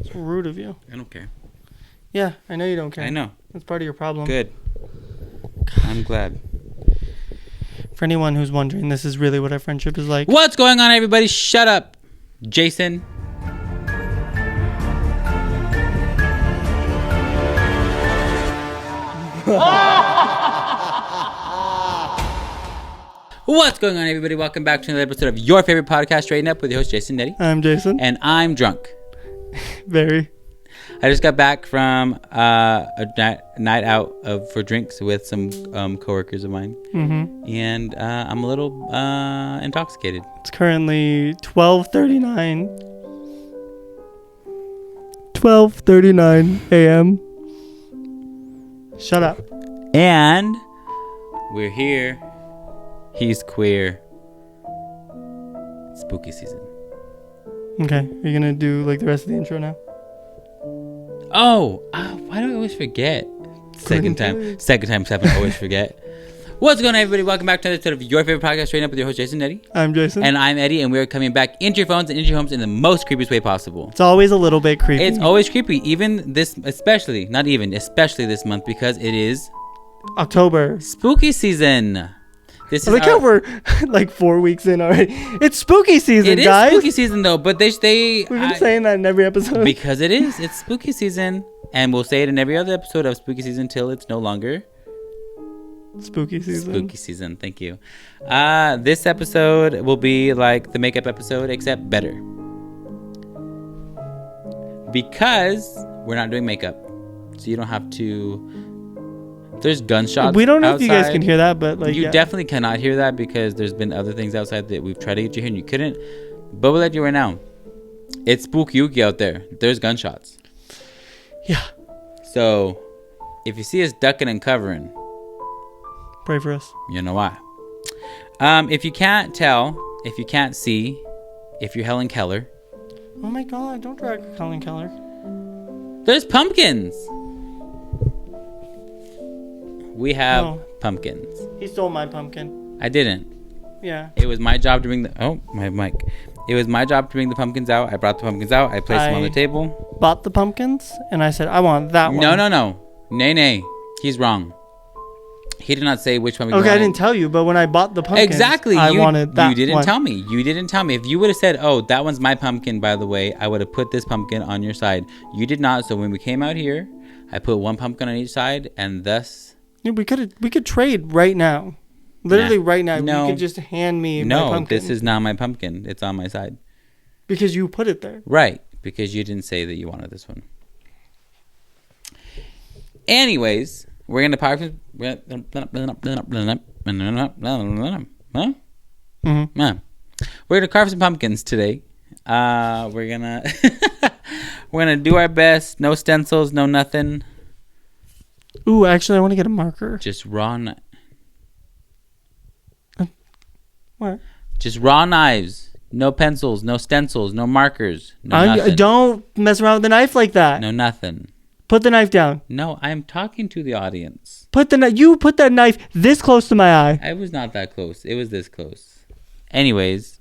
It's rude of you. I don't care. Yeah, I know you don't care. I know. That's part of your problem. Good. I'm glad. For anyone who's wondering, this is really what our friendship is like. What's going on, everybody? Shut up, Jason. What's going on, everybody? Welcome back to another episode of your favorite podcast, Straighten Up, with your host, Jason Nettie. I'm Jason. And I'm drunk. Very. I just got back from a night out for drinks with some coworkers of mine. Mm-hmm. And I'm a little intoxicated. It's currently 12:39. 12:39 a.m. Shut up. And we're here. He's queer. Spooky season. Okay, are you gonna do like the rest of the intro now? Oh, why do I always forget? Second time I always forget. What's going on, everybody? Welcome back to another episode of your favorite podcast, Straighten Up, with your host, Jason Nettie. I'm Jason. And I'm Eddie, and we're coming back into your phones and into your homes in the most creepiest way possible. It's always a little bit creepy. It's always creepy, especially this month, because it is October. Spooky season. I like how we're like 4 weeks in already. It's spooky season, guys. It is spooky season, though, but we've been saying that in every episode. Because it is. It's spooky season, and we'll say it in every other episode of spooky season till it's no longer spooky season. Spooky season. Thank you. This episode will be like the makeup episode, except better, because we're not doing makeup, so you don't have to. There's gunshots. We don't know outside. if you guys can hear that, but like you definitely cannot hear that because there's been other things outside that we've tried to get you here and you couldn't. But we'll let you right now. It's spooky out there. There's gunshots. Yeah. So if you see us ducking and covering, pray for us. You know why. If you can't tell, if you can't see, if you're Helen Keller. Oh my God! Don't drag Helen Keller. There's pumpkins. We have pumpkins. He stole my pumpkin. I didn't. Yeah. It was my job to bring my mic. It was my job to bring the pumpkins out. I brought the pumpkins out. I placed them on the table. Bought the pumpkins, and I said, I want that one. No. Nay. He's wrong. He did not say which pumpkin. Okay, I didn't tell you, but when I bought the pumpkins, exactly, I wanted that one. You didn't tell me. You didn't tell me. If you would have said, oh, that one's my pumpkin, by the way, I would have put this pumpkin on your side. You did not. So when we came out here, I put one pumpkin on each side, and thus... Yeah, we could trade right now. Literally right now. No. You could just hand me my pumpkin. No, this is not my pumpkin. It's on my side. Because you put it there. Right. Because you didn't say that you wanted this one. Anyways, we're going to park... We're going to carve some pumpkins today. We're going to... we're going to do our best. No stencils, no nothing. Ooh, actually, I want to get a marker. Just raw... What? Just raw knives. No pencils, no stencils, no markers. No nothing. Don't mess around with the knife like that. No nothing. Put the knife down. No, I'm talking to the audience. You put that knife this close to my eye. I was not that close. It was this close. Anyways,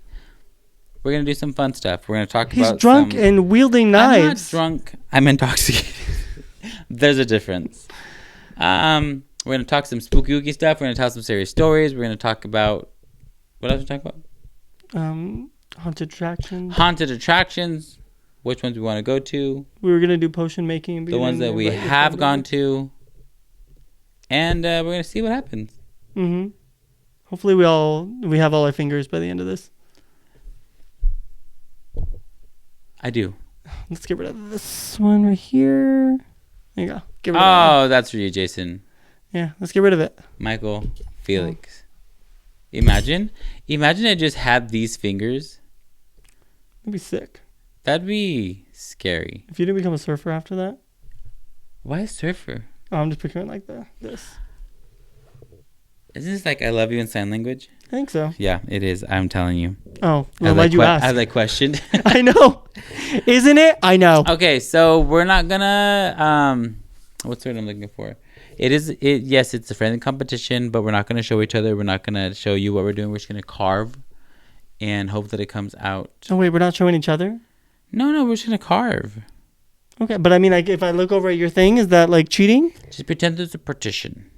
we're going to do some fun stuff. We're going to talk about... He's drunk and wielding knives. I'm not drunk. I'm intoxicated. There's a difference. We're going to talk some spooky stuff. We're going to tell some serious stories. We're going to talk about... What else are we talking about? Haunted attractions. Haunted attractions. Which ones we want to go to. We were going to do potion making. The ones that we have gone to. And we're going to see what happens. Mm-hmm. Hopefully we have all our fingers by the end of this. I do. Let's get rid of this one right here. There you go. Get rid of that's for you, Jason. Yeah, let's get rid of it. Michael Felix. Imagine I just had these fingers. That'd be sick. That'd be scary. If you didn't become a surfer after that. Why a surfer? Oh, I'm just picturing like this. Isn't this like I love you in sign language? I think so. Yeah, it is. I'm telling you. Oh, well, why'd you ask? I like questioned. I know. Isn't it? I know. Okay, so we're not gonna what's the word I'm looking for? Yes, it's a friendly competition, but we're not gonna show each other. We're not gonna show you what we're doing. We're just gonna carve and hope that it comes out. Oh wait, we're not showing each other? No, we're just gonna carve. Okay, but I mean, like, if I look over at your thing, is that like cheating? Just pretend there's a partition.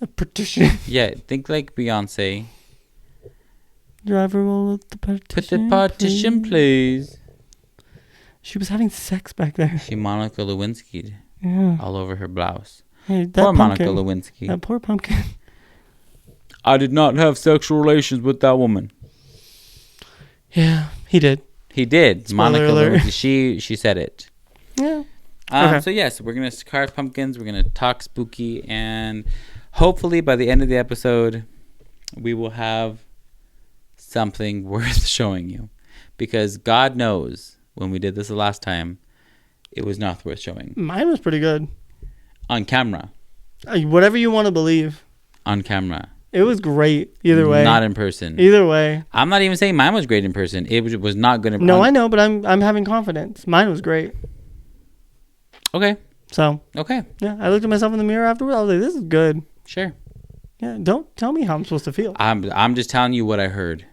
A partition. Yeah, think like Beyonce. Driver will the partition. Put the partition, please. She was having sex back there. She Monica Lewinsky'd all over her blouse. Hey, that poor pumpkin, Monica Lewinsky. That poor pumpkin. I did not have sexual relations with that woman. Yeah, he did. He did. Spoiler Monica alert. Lewinsky. She said it. Yeah. Okay. So yes, we're gonna carve pumpkins. We're gonna talk spooky, and hopefully by the end of the episode, we will have something worth showing you, because God knows when we did this the last time, it was not worth showing. Mine was pretty good. On camera. Whatever you want to believe. On camera. It was great. Either way. Not in person. Either way. I'm not even saying mine was great in person. It was not good in person. No, I know, but I'm having confidence. Mine was great. Okay. So. Okay. Yeah, I looked at myself in the mirror afterwards. I was like, this is good. Sure. Yeah, don't tell me how I'm supposed to feel. I'm just telling you what I heard.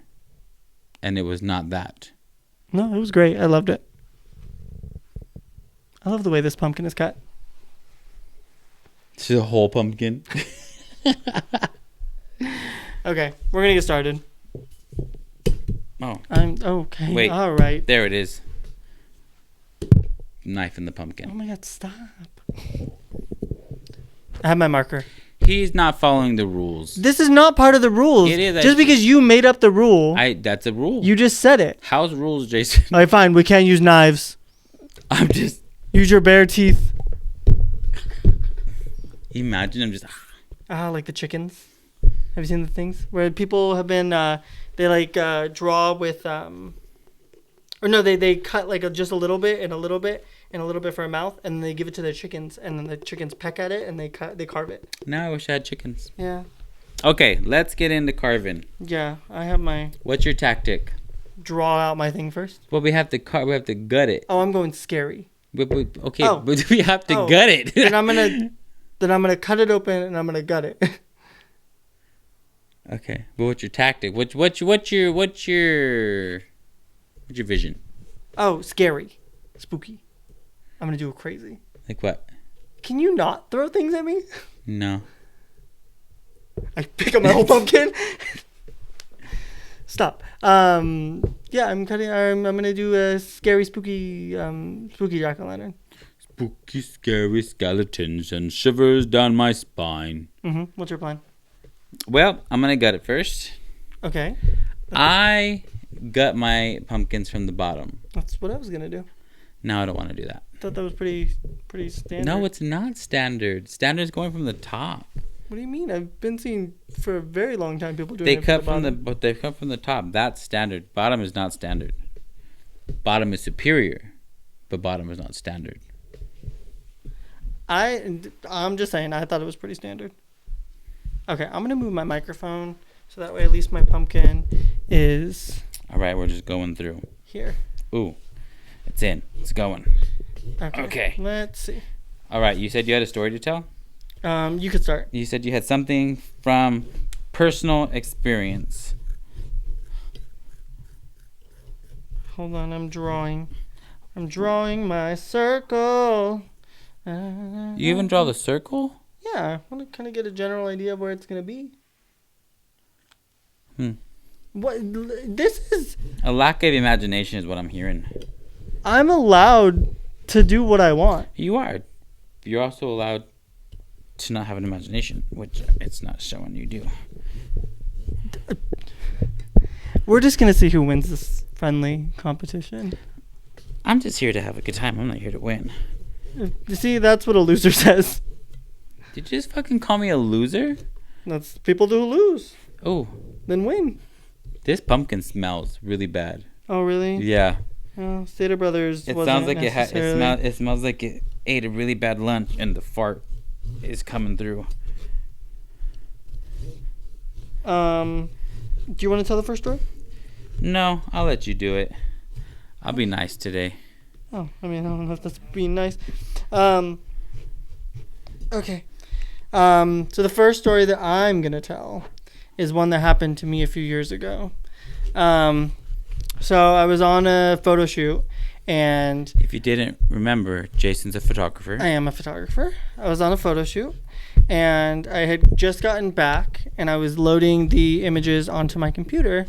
And it was not that. No, it was great. I loved it. I love the way this pumpkin is cut. It's a whole pumpkin. Okay, we're gonna get started. Oh. I'm okay. Wait. All right. There it is. Knife in the pumpkin. Oh my God! Stop. I have my marker. He's not following the rules. This is not part of the rules. It is. Just because you made up the rule. That's a rule. You just said it. How's rules, Jason? All right, fine. We can't use knives. I'm just. Use your bare teeth. Imagine I'm just. Like the chickens. Have you seen the things where people have been? They like draw with or no, they cut like just a little bit and a little bit and a little bit for a mouth, and then they give it to their chickens, and then the chickens peck at it and they carve it. Now I wish I had chickens. Yeah. Okay, let's get into carving. Yeah, I have my. What's your tactic? Draw out my thing first. Well, we have to we have to gut it. Oh, I'm going scary. Okay, but we have to gut it. And I'm gonna cut it open and I'm gonna gut it. Okay, but what's your tactic? What's your vision? Oh, scary, spooky. I'm gonna do it crazy. Like what? Can you not throw things at me? No. I pick up my whole pumpkin. Stop. Yeah, I'm cutting. I'm gonna do a scary, spooky jack-o'-lantern. Spooky, scary skeletons and shivers down my spine. What's your plan? Well, I'm gonna gut it first. Okay. I gut my pumpkins from the bottom. That's what I was gonna do. No, I don't want to do that. I thought that was pretty standard. No, it's not standard. Standard is going from the top. What do you mean? I've been seeing for a very long time people doing They it cut from the but they cut from the top. That's standard. Bottom is not standard. Bottom is superior, but bottom is not standard. I'm just saying. I thought it was pretty standard. Okay, I'm gonna move my microphone so that way at least my pumpkin is. All right, we're just going through. Here. Ooh, it's in. It's going. Okay. Let's see. All right, you said you had a story to tell? You could start. You said you had something from personal experience. Hold on, I'm drawing my circle. You even draw the circle? Yeah, I want to kind of get a general idea of where it's going to be. What? This is... A lack of imagination is what I'm hearing. I'm allowed to do what I want. You are. You're also allowed to not have an imagination, which it's not showing you do. We're just going to see who wins this friendly competition. I'm just here to have a good time. I'm not here to win. You see, that's what a loser says. Did you just fucking call me a loser? That's people who lose. Oh. Then win. This pumpkin smells really bad. Oh, really? Yeah. Oh, Stater Brothers. It sounds like it smells like it ate a really bad lunch and the fart is coming through. Do you want to tell the first story? No, I'll let you do it. I'll be nice today. Oh, I mean, I don't know if that's being nice. Okay. So the first story that I'm going to tell is one that happened to me a few years ago. So I was on a photo shoot, And if you didn't remember, Jason's a photographer. I am a photographer. I was on a photo shoot, and I had just gotten back, and I was loading the images onto my computer,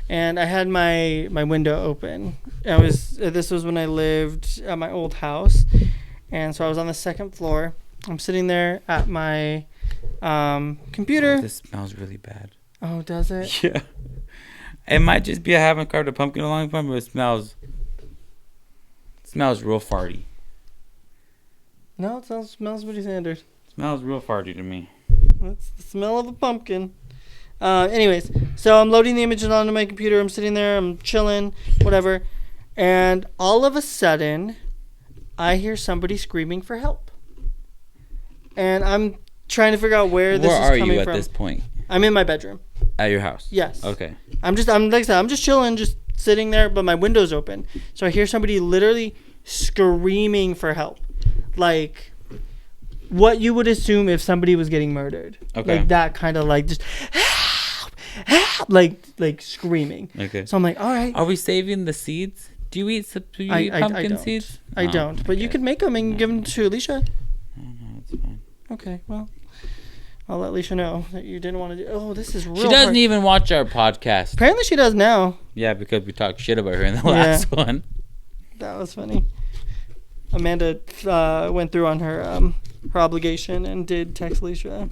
and I had my window open. This was when I lived at my old house, and so I was on the second floor. I'm sitting there at my computer. Oh, this smells really bad. Oh, does it? Yeah. It might just be I haven't carved a pumpkin in a long time, but it smells real farty. No, it smells pretty standard. Smells real farty to me. That's the smell of a pumpkin. Anyways, so I'm loading the images onto my computer. I'm sitting there. I'm chilling, whatever. And all of a sudden, I hear somebody screaming for help. And I'm trying to figure out where this is coming from. Where are you at this point? I'm in my bedroom. At your house? Yes. Okay. I'm like I said, I'm just chilling, just sitting there, but my window's open. So I hear somebody literally screaming for help. Like what you would assume if somebody was getting murdered. Okay. Like that kind of like just help, help, like screaming. Okay. So I'm like, all right. Are we saving the seeds? Do you eat pumpkin seeds? I don't. But you could make them and give them to Alicia. No, it's fine. Okay, well, I'll let Alicia know that you didn't want to do. Oh, this is real. She doesn't hard. even watch our podcast. Apparently, she does now. Yeah, because we talked shit about her in the last one. That was funny. Amanda went through on her obligation and did text Alicia.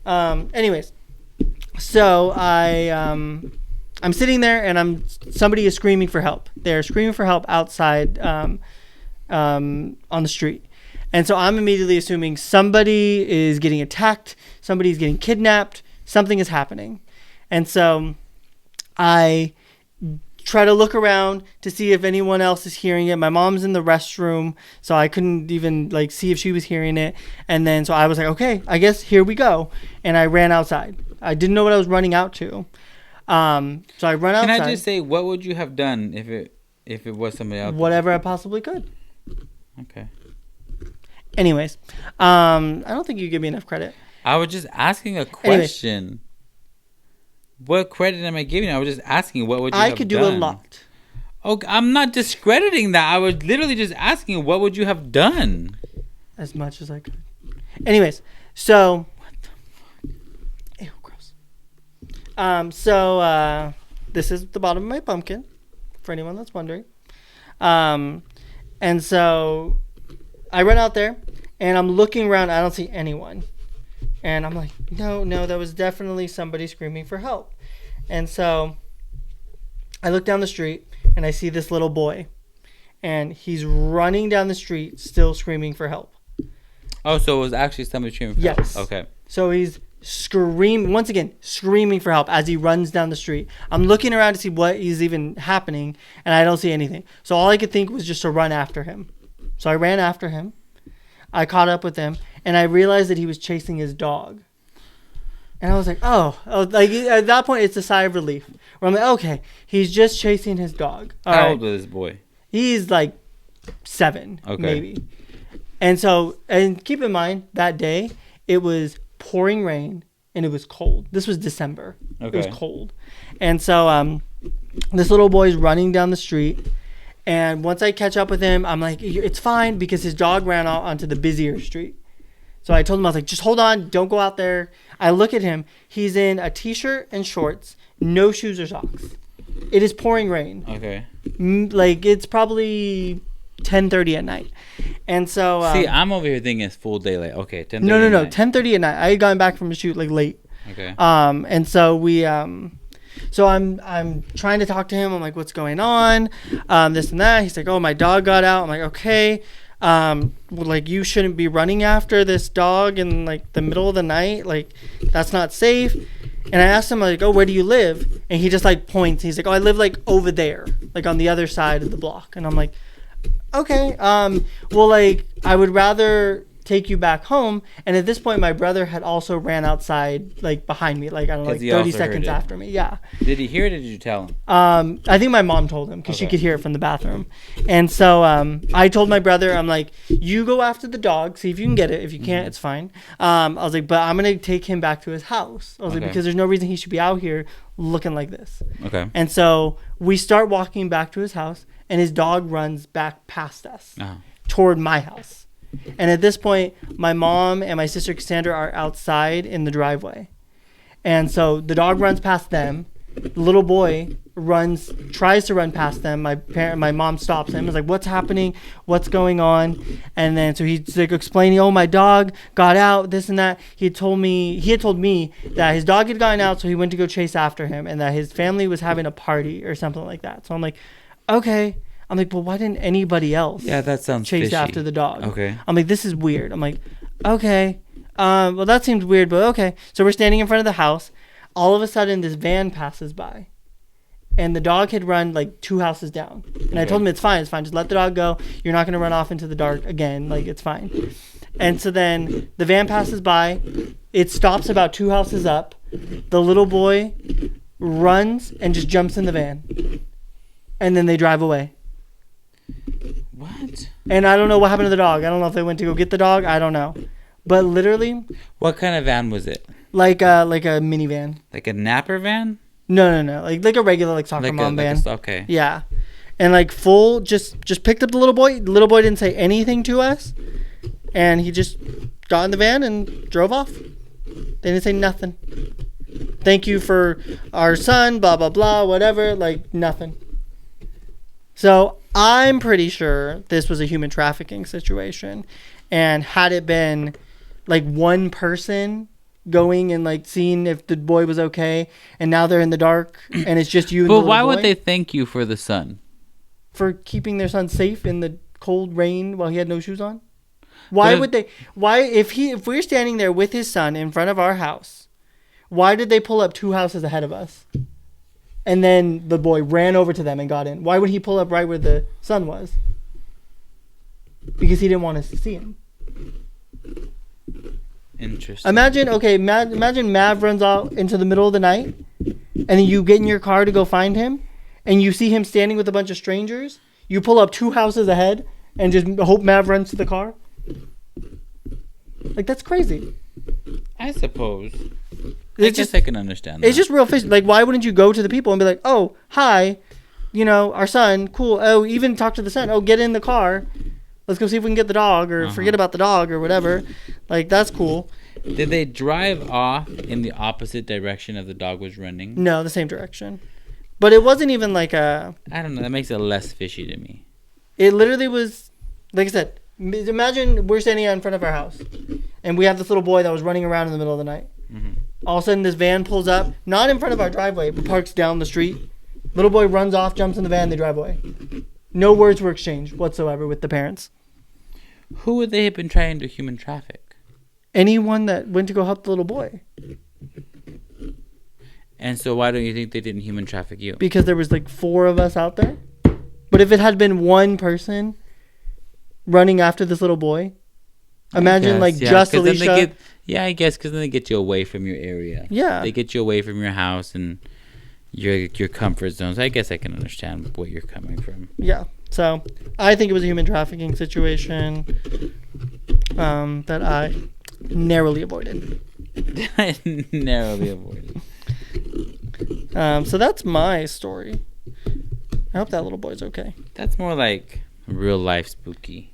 Anyways, so I'm sitting there and somebody is screaming for help. They're screaming for help outside on the street. And so I'm immediately assuming somebody is getting attacked, somebody's getting kidnapped, something is happening. And so I try to look around to see if anyone else is hearing it. My mom's in the restroom, so I couldn't even see if she was hearing it. And then so I was like, okay, I guess here we go. And I ran outside. I didn't know what I was running out to. So I run outside. Can I just say, what would you have done if it was somebody else? Whatever I possibly could. Okay. Anyways, I don't think you give me enough credit. I was just asking a question. Anyways. What credit am I giving? I was just asking, what would you have done? I could do a lot. Okay, I'm not discrediting that. I was literally just asking, what would you have done? As much as I could. Anyways, so... What the fuck? Ew, gross. So, this is the bottom of my pumpkin, for anyone that's wondering. And so... I run out there, and I'm looking around. I don't see anyone. And I'm like, no, that was definitely somebody screaming for help. And so I look down the street, and I see this little boy. And he's running down the street, still screaming for help. Oh, so it was actually somebody screaming for help. Yes. Okay. So he's screaming for help as he runs down the street. I'm looking around to see what is even happening, and I don't see anything. So all I could think was just to run after him. So I ran after him. I caught up with him, and I realized that he was chasing his dog. And I was like, oh, like at that point, it's a sigh of relief. Where I'm like, okay, he's just chasing his dog. How old was this boy? He's like 7, maybe. And so, and keep in mind, that day, it was pouring rain, and it was cold. This was December. Okay. It was cold. And so this little boy's running down the street. And once I catch up with him, I'm like, it's fine because his dog ran out onto the busier street. So I told him, I was like, just hold on. Don't go out there. I look at him. He's in a T-shirt and shorts, no shoes or socks. It is pouring rain. Okay. It's probably 10:30 at night. And so... See, I'm over here thinking it's full daylight. Okay, 10:30 No. 10:30 at night. I had gotten back from a shoot late. Okay. And so we... So I'm trying to talk to him. I'm like, what's going on? This and that. He's like, oh, my dog got out. I'm like, okay. You shouldn't be running after this dog in the middle of the night. That's not safe. And I asked him, oh, where do you live? And he just points. He's like, oh, I live over there, on the other side of the block. And I'm like, okay. I would rather take you back home. And at this point, my brother had also ran outside, like behind me, like I don't know, like 30 seconds after me. Yeah. Did he hear it or did you tell him? I think my mom told him because she could hear it from the bathroom. And so I told my brother, I'm like, you go after the dog, see if you can get it. If you can't, it's fine. I was like, but I'm going to take him back to his house. I was like, because there's no reason he should be out here looking like this. Okay. And so we start walking back to his house, and his dog runs back past us toward my house. And at this point, my mom and my sister Cassandra are outside in the driveway. And so the dog runs past them. The little boy tries to run past them. My mom stops him. Is like, what's happening? What's going on? And then so he's like explaining, oh, my dog got out, this and that. He had told me that his dog had gotten out, so he went to go chase after him, and that his family was having a party or something like that. So I'm like, okay. I'm like, well, why didn't anybody else that sounds chase fishy. after the dog? Okay. I'm like, this is weird. I'm like, okay. Well, that seems weird, but okay. So we're standing in front of the house. All of a sudden, this van passes by. And the dog had run like 2 houses down. And I told him, it's fine. Just let the dog go. You're not going to run off into the dark again. Like, it's fine. And so then the van passes by. It stops about 2 houses up. The little boy runs and just jumps in the van. And then they drive away. What? And I don't know what happened to the dog. I don't know if they went to go get the dog. I don't know. But literally. What kind of van was it? Like a minivan. Like a napper van? No. Like a regular soccer mom van. Okay. Yeah. And like full just picked up the little boy. The little boy didn't say anything to us. And he just got in the van and drove off. They didn't say nothing. Thank you for our son, blah, blah, blah, whatever. Like nothing. So I'm pretty sure this was a human trafficking situation. And had it been like one person going and like seeing if the boy was okay, and now they're in the dark and it's just you and the little boy. But why would they thank you for the son? For keeping their son safe in the cold rain while he had no shoes on? If we're standing there with his son in front of our house, why did they pull up 2 houses ahead of us? And then the boy ran over to them and got in. Why would he pull up right where the son was? Because he didn't want us to see him. Interesting. Imagine Mav runs out into the middle of the night, and then you get in your car to go find him, and you see him standing with a bunch of strangers. You pull up 2 houses ahead and just hope Mav runs to the car. Like, that's crazy. I suppose. I guess I can understand that. It's just real fishy. Like, why wouldn't you go to the people and be like, oh, hi, our son, cool. Oh, even talk to the son. Oh, get in the car. Let's go see if we can get the dog, or forget about the dog, or whatever. Like, that's cool. Did they drive off in the opposite direction of the dog was running? No, the same direction. But it wasn't even like a... I don't know. That makes it less fishy to me. It literally was, like I said, imagine we're standing in front of our house, and we have this little boy that was running around in the middle of the night. Mm-hmm. All of a sudden, this van pulls up, not in front of our driveway, but parks down the street. Little boy runs off, jumps in the van, they drive away. No words were exchanged whatsoever with the parents. Who would they have been trying to human traffic? Anyone that went to go help the little boy. And so why don't you think they didn't human traffic you? Because there was like 4 of us out there. But if it had been one person running after this little boy, imagine just Alicia. I guess because then they get you away from your area. Yeah. They get you away from your house and your comfort zones. I guess I can understand where you're coming from. Yeah. So I think it was a human trafficking situation that I narrowly avoided. Narrowly avoided. So that's my story. I hope that little boy's okay. That's more like real life spooky.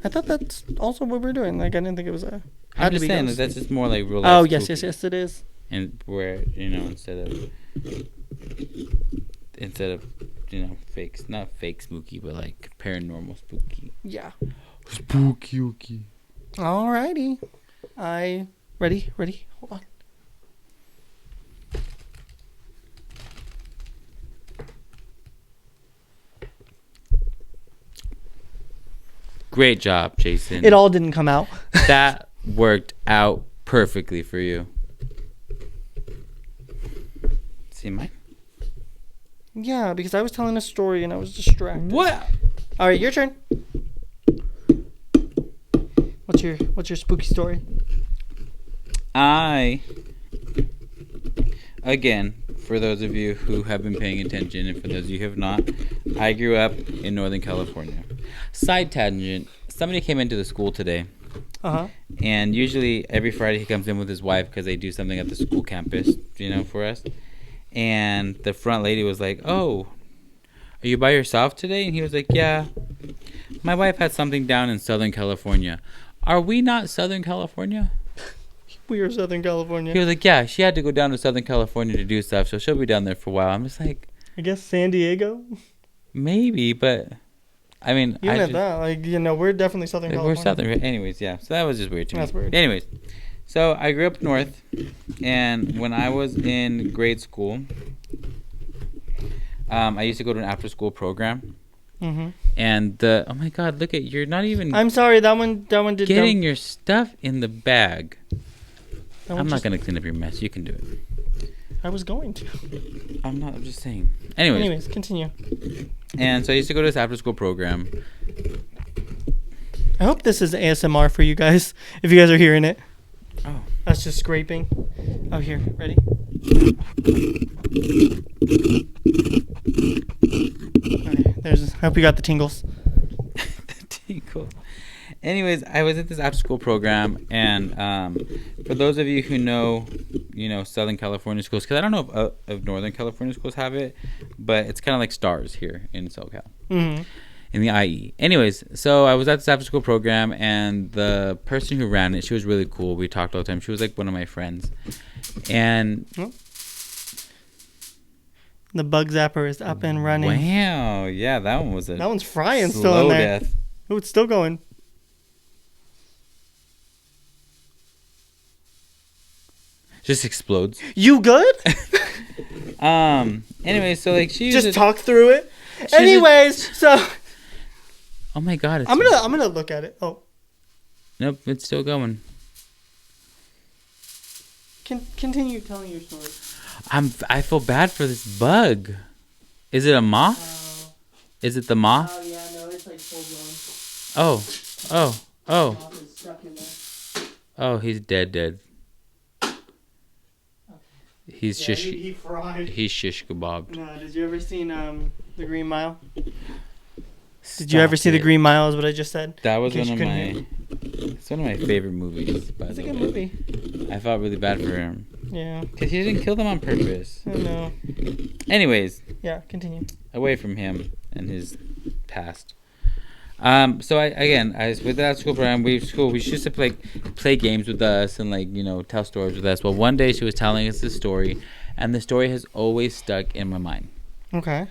I thought that's also what we're doing. Like, I didn't think it was a... I'm just saying that that's just more like real life spooky. Oh, yes, it is. And where, instead of fakes, not fake spooky, but like paranormal spooky. Yeah. Spooky. Alrighty. Ready? Hold on. Great job, Jason. It all didn't come out. That worked out perfectly for you. See mine? Yeah, because I was telling a story and I was distracted. What? All right, your turn. What's your spooky story? Again, for those of you who have been paying attention and for those of you who have not, I grew up in Northern California. Side tangent, somebody came into the school today. Uh-huh. And usually every Friday he comes in with his wife because they do something at the school campus, for us. And the front lady was like, "Oh, are you by yourself today?" And he was like, "Yeah. My wife had something down in Southern California." Are we not Southern California? We are Southern California. He was like, "Yeah, she had to go down to Southern California to do stuff, so she'll be down there for a while." I'm just like, I guess San Diego? Maybe, but I mean, you meant that. Like, we're definitely Southern California. We're Southern. Anyways, yeah. So that was just weird to me. That's weird. Anyways, so I grew up north, and when I was in grade school, I used to go to an after-school program. Mm-hmm. And oh my God, look at, you're not even. I'm sorry, that one did. Getting your stuff in the bag. I'm not gonna clean up your mess. You can do it. I was going to. I'm not. I'm just saying. Anyways, continue. And so I used to go to this after-school program. I hope this is ASMR for you guys. If you guys are hearing it. Oh. That's just scraping. Oh, here. Ready? Okay, I hope you got the tingles. The tingle. Anyways, I was at this after-school program, and for those of you who know, Southern California schools, because I don't know if Northern California schools have it, but it's kind of like STARS here in SoCal, in the IE. Anyways, so I was at this after-school program, and the person who ran it, she was really cool. We talked all the time. She was like one of my friends, and the bug zapper is up and running. Wow, yeah, that one's frying still in there. Death. Oh, it's still going. Just explodes. You good? Anyway, so like she just talk through it. Anyways, so. Oh my God! I'm gonna look at it. Oh. Nope, it's still going. Continue telling your story. I feel bad for this bug. Is it a moth? Is it the moth? Oh yeah, no, it's like full blown. Oh. The moth is stuck in there. Oh, he's dead. He's he fried. He's shish kebabbed. No, did you ever seen The Green Mile? Did you ever see The Green Mile? Is what I just said. That was one of my favorite movies. It's a good movie. I felt really bad for him. Yeah. Because he didn't kill them on purpose. I know. Anyways. Yeah, continue. Away from him and his past. So I was with that school program. We used to play games with us and tell stories with us. Well, one day she was telling us this story, and the story has always stuck in my mind. Okay.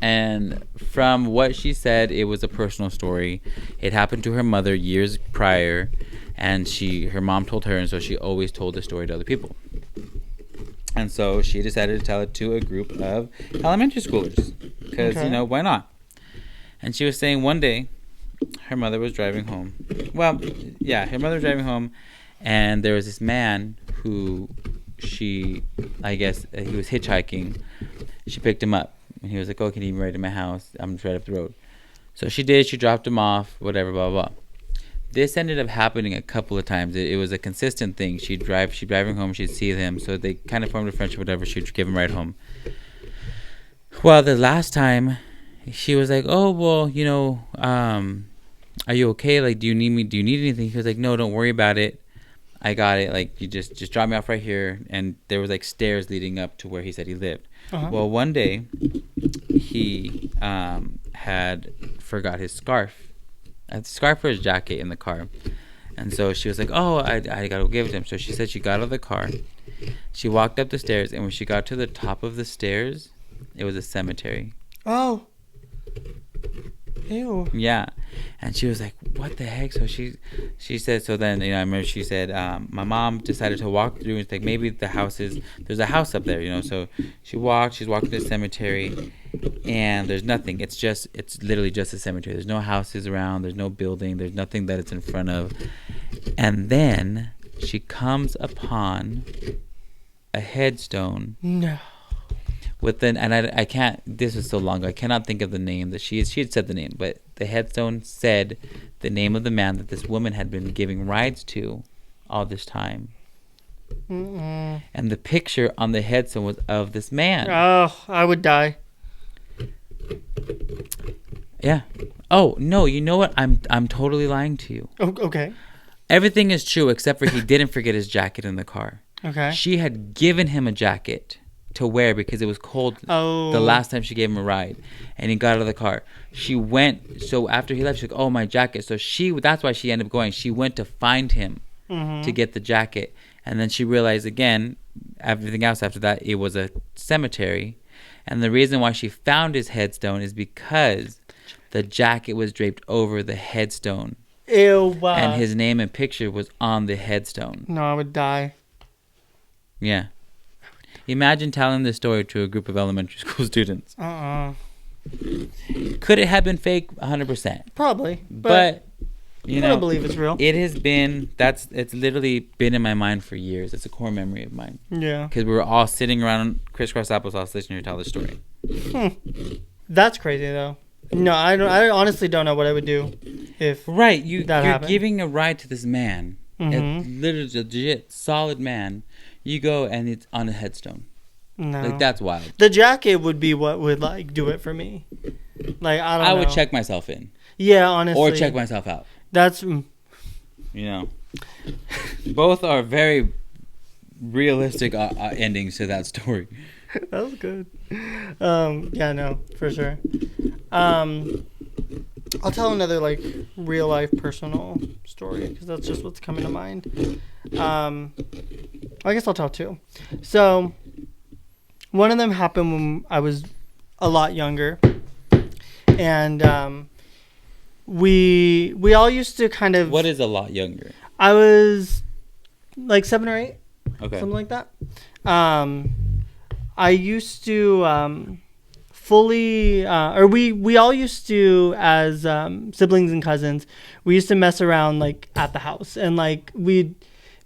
And from what she said, it was a personal story. It happened to her mother years prior, and her mom told her, and so she always told the story to other people. And so she decided to tell it to a group of elementary schoolers because why not? And she was saying one day her mother was driving home. Well, yeah, her mother was driving home, and there was this man who he was hitchhiking. She picked him up, and he was like, "Oh, can you meet me right to my house? I'm just right up the road." So she did. She dropped him off, whatever, blah, blah, blah. This ended up happening a couple of times. It was a consistent thing. She'd drive him home. She'd see him. So they kind of formed a friendship, whatever. She'd give him a ride home. Well, the last time, she was like, "Oh, well, are you okay? Like, do you need me? Do you need anything?" He was like, "No, don't worry about it. I got it. Like, you just drop me off right here." And there was stairs leading up to where he said he lived. Uh-huh. Well, one day he had forgot his scarf, for his jacket in the car. And so she was like, "Oh, I gotta go give it to him." So she said she got out of the car. She walked up the stairs, and when she got to the top of the stairs, it was a cemetery. Oh. Ew. Yeah. And she was like, "What the heck?" So she said, so then, I remember she said, my mom decided to walk through and think maybe there's a house up there, So she's walking to the cemetery, and there's nothing. It's literally just a cemetery. There's no houses around. There's no building. There's nothing that it's in front of. And then she comes upon a headstone. No. and I can't. This was so long ago. I cannot think of the name that she had said the name, but the headstone said the name of the man that this woman had been giving rides to all this time. Mm-mm. And the picture on the headstone was of this man. Oh, I would die. Yeah. Oh no! You know what? I'm totally lying to you. Oh, okay. Everything is true except for he didn't forget his jacket in the car. Okay. She had given him a jacket to wear because it was cold the last time she gave him a ride, and he got out of the car. She went. So after he left, she's like, "Oh, my jacket." So that's why she ended up going. She went to find him to get the jacket, and then she realized again, everything else after that, it was a cemetery, and the reason why she found his headstone is because the jacket was draped over the headstone. Ew. And his name and picture was on the headstone. No, I would die. Yeah. Imagine telling this story to a group of elementary school students. Could it have been fake? 100%. Probably. But you know, I don't believe it's real. It has been, it's literally been in my mind for years. It's a core memory of mine. Yeah. Because we were all sitting around crisscross applesauce listening to her tell the story. That's crazy, though. No, I honestly don't know what I would do if you're happened. Giving a ride to this man, a literally legit solid man. You go and it's on a headstone. No, like that's wild. The jacket would be what would like do it for me. Like I would check myself in. Yeah, honestly. Or check myself out. That's both are very realistic endings to that story. That was good. Yeah, no, for sure. I'll tell another like real life personal story because that's just what's coming to mind. I guess I'll tell two. So one of them happened when I was a lot younger, and we all used to kind of. What is a lot younger? I was like 7 or 8. Okay. Something like that. I used to fully, or we all used to, as siblings and cousins, we used to mess around like at the house, and like we'd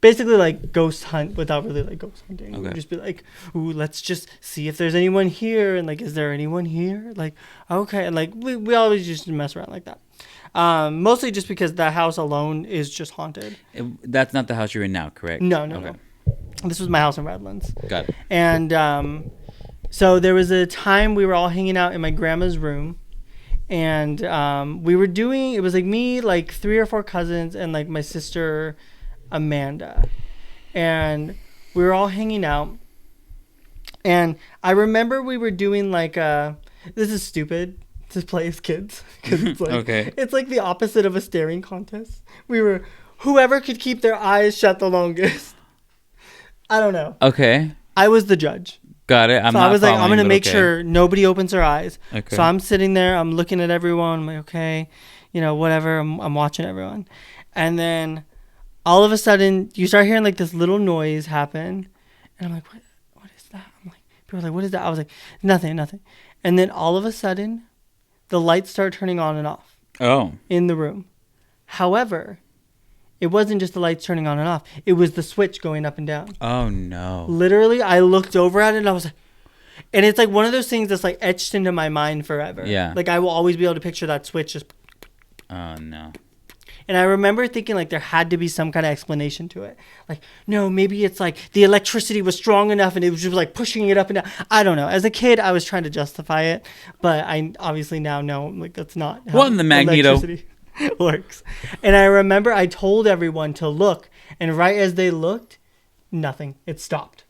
basically like ghost hunt without really like ghost hunting. Okay. We'd just be like, ooh, let's just see if there's anyone here, and like, is there anyone here? Like, okay, and like we always used to mess around like that. Mostly just because the house alone is just haunted. That's not the house you're in now, correct? No. This was my house in Redlands. Got it. And so there was a time we were all hanging out in my grandma's room, and we were doing, it was like me, like 3 or 4 cousins, and like my sister Amanda, and we were all hanging out. And I remember we were doing like this is stupid to play as kids because it's like it's like the opposite of a staring contest. We were whoever could keep their eyes shut the longest. I don't know. Okay. I was the judge. Got it. I was like, I'm going to make sure nobody opens their eyes. Okay. So I'm sitting there, I'm looking at everyone. I'm like, okay, whatever. I'm watching everyone. And then all of a sudden you start hearing like this little noise happen. And I'm like, what is that? I'm like, people are like, what is that? I was like, nothing. And then all of a sudden the lights start turning on and off. Oh. In the room. However, it wasn't just the lights turning on and off. It was the switch going up and down. Oh, no. Literally, I looked over at it and I was like... And it's like one of those things that's like etched into my mind forever. Yeah. Like I will always be able to picture that switch just... Oh, no. And I remember thinking like there had to be some kind of explanation to it. Like, no, maybe it's like the electricity was strong enough and it was just like pushing it up and down. I don't know. As a kid, I was trying to justify it. But I obviously now know like that's not how what in the Magneto electricity works. And I remember I told everyone to look, and right as they looked, nothing. It stopped.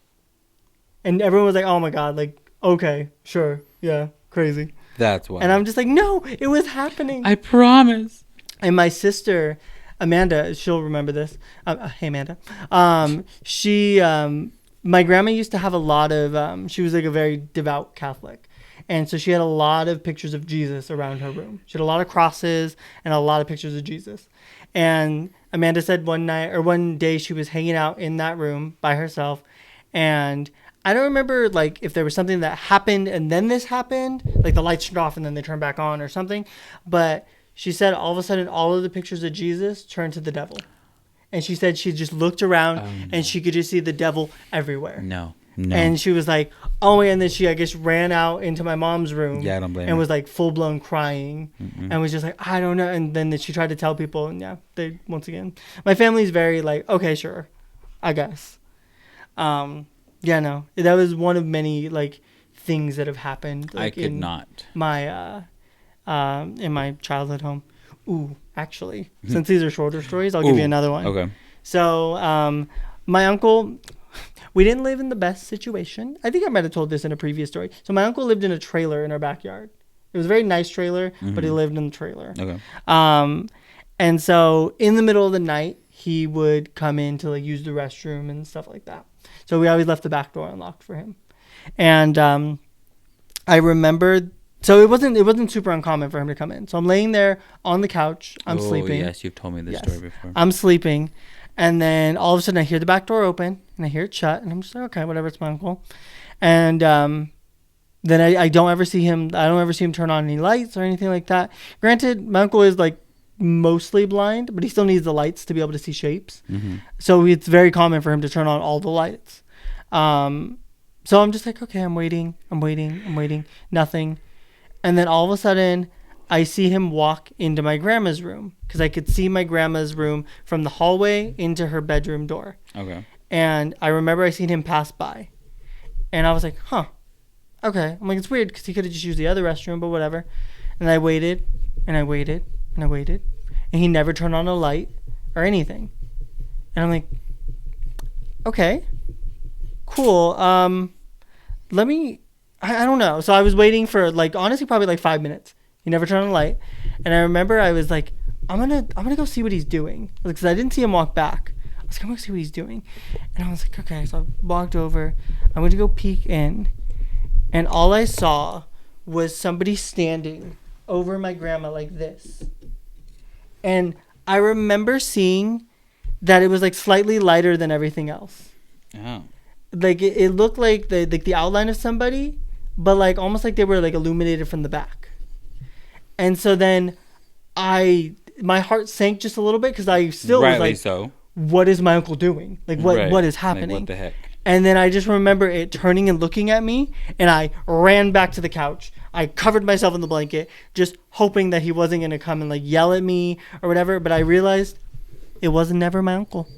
And everyone was like, oh my God, like, okay, sure, yeah, crazy. That's why. And I'm just like, no, it was happening. I promise. And my sister, Amanda, she'll remember this. Hey, Amanda. My grandma used to have a lot of, she was like a very devout Catholic. And so she had a lot of pictures of Jesus around her room. She had a lot of crosses and a lot of pictures of Jesus. And Amanda said one day she was hanging out in that room by herself. And I don't remember like if there was something that happened and then this happened, like the lights turned off and then they turned back on or something. But she said all of a sudden all of the pictures of Jesus turned to the devil. And she said she just looked around and she could just see the devil everywhere. No. No. And she was like, oh, and then she, I guess, ran out into my mom's room. Yeah, I don't blame and her. was like full blown crying. Mm-mm. And was just like, I don't know. And then she tried to tell people. And yeah, they, once again, my family's very like, okay, sure, I guess. Yeah, no, that was one of many like things that have happened. Like, I could not. My, in my childhood home. Ooh, actually, since these are shorter stories, I'll give you another one. Okay. So, my uncle, we didn't live in the best situation. I think I might have told this in a previous story. So my uncle lived in a trailer in our backyard. It was a very nice trailer, but he lived in the trailer. Okay. And so in the middle of the night, he would come in to like use the restroom and stuff like that. So we always left the back door unlocked for him. And I remember, so it wasn't super uncommon for him to come in. So I'm laying there on the couch. I'm sleeping. Yes, you've told me this story before. I'm sleeping. And then all of a sudden I hear the back door open and I hear it shut. And I'm just like, okay, whatever, it's my uncle. And then I don't ever see him. I don't ever see him turn on any lights or anything like that. Granted, my uncle is like mostly blind, but he still needs the lights to be able to see shapes. Mm-hmm. So it's very common for him to turn on all the lights. So I'm just like, okay, I'm waiting. Nothing. And then all of a sudden I see him walk into my grandma's room because I could see my grandma's room from the hallway into her bedroom door. Okay. And I remember I seen him pass by. And I was like, huh. Okay. I'm like, it's weird because he could have just used the other restroom, but whatever. And I waited and I waited and I waited. And he never turned on a light or anything. And I'm like, okay, cool. Let me, I don't know. So I was waiting for like, honestly, probably like 5 minutes. He never turned on the light. And I remember I was like, I'm gonna go see what he's doing. Because I didn't see him walk back. I was like, I'm gonna see what he's doing. And I was like, okay. So I walked over. I went to go peek in. And all I saw was somebody standing over my grandma like this. And I remember seeing that it was like slightly lighter than everything else. Oh. Like it looked like the outline of somebody, but like almost like they were like illuminated from the back. And so then my heart sank just a little bit because I still was like, so. What is my uncle doing? Like what is happening? Like, what the heck? And then I just remember it turning and looking at me, and I ran back to the couch. I covered myself in the blanket, just hoping that he wasn't going to come and like yell at me or whatever. But I realized it wasn't never my uncle.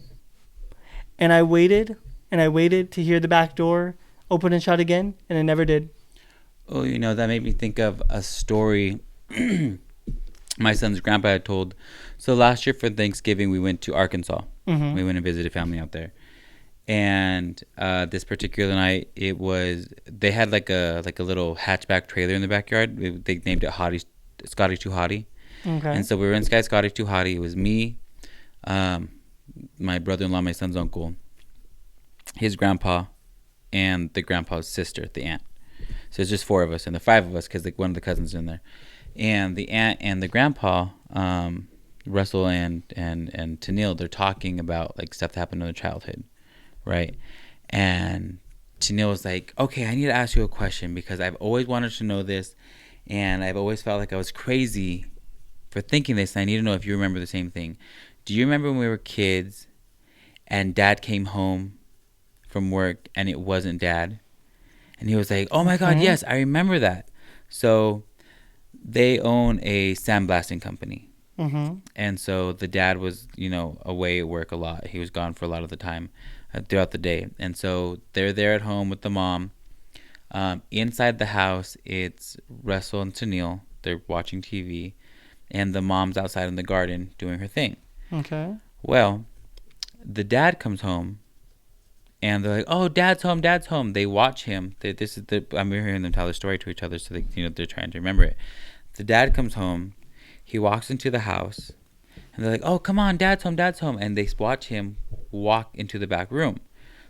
And I waited to hear the back door open and shut again, and it never did. Oh, that made me think of a story my son's grandpa had told. So last year for Thanksgiving, we went to Arkansas. Mm-hmm. We went and visited family out there. And this particular night, they had like a little hatchback trailer in the backyard. They named it Scotty Too Hottie. Okay. And so we were in Scotty Too Hottie. It was me, my brother-in-law, my son's uncle, his grandpa, and the grandpa's sister, the aunt. So it's just 4 of us, and the 5 of us because like one of the cousins in there. And the aunt and the grandpa, Russell and Tennille, they're talking about like stuff that happened in their childhood. Right. And Tennille was like, okay, I need to ask you a question because I've always wanted to know this and I've always felt like I was crazy for thinking this. And I need to know if you remember the same thing. Do you remember when we were kids and Dad came home from work and it wasn't Dad? And he was like, oh my God, yes, I remember that. So they own a sandblasting company. Mm-hmm. And so the dad was, away at work a lot. He was gone for a lot of the time. Throughout the day. And so they're there at home with the mom. Inside the house, it's Russell and Tennille. They're watching TV. And the mom's outside in the garden doing her thing. Okay. Well, the dad comes home. And they're like, oh, Dad's home. They watch him. I'm hearing them tell the story to each other. So they're trying to remember it. The dad comes home. He walks into the house. And they're like, oh, come on, Dad's home. And they watch him walk into the back room.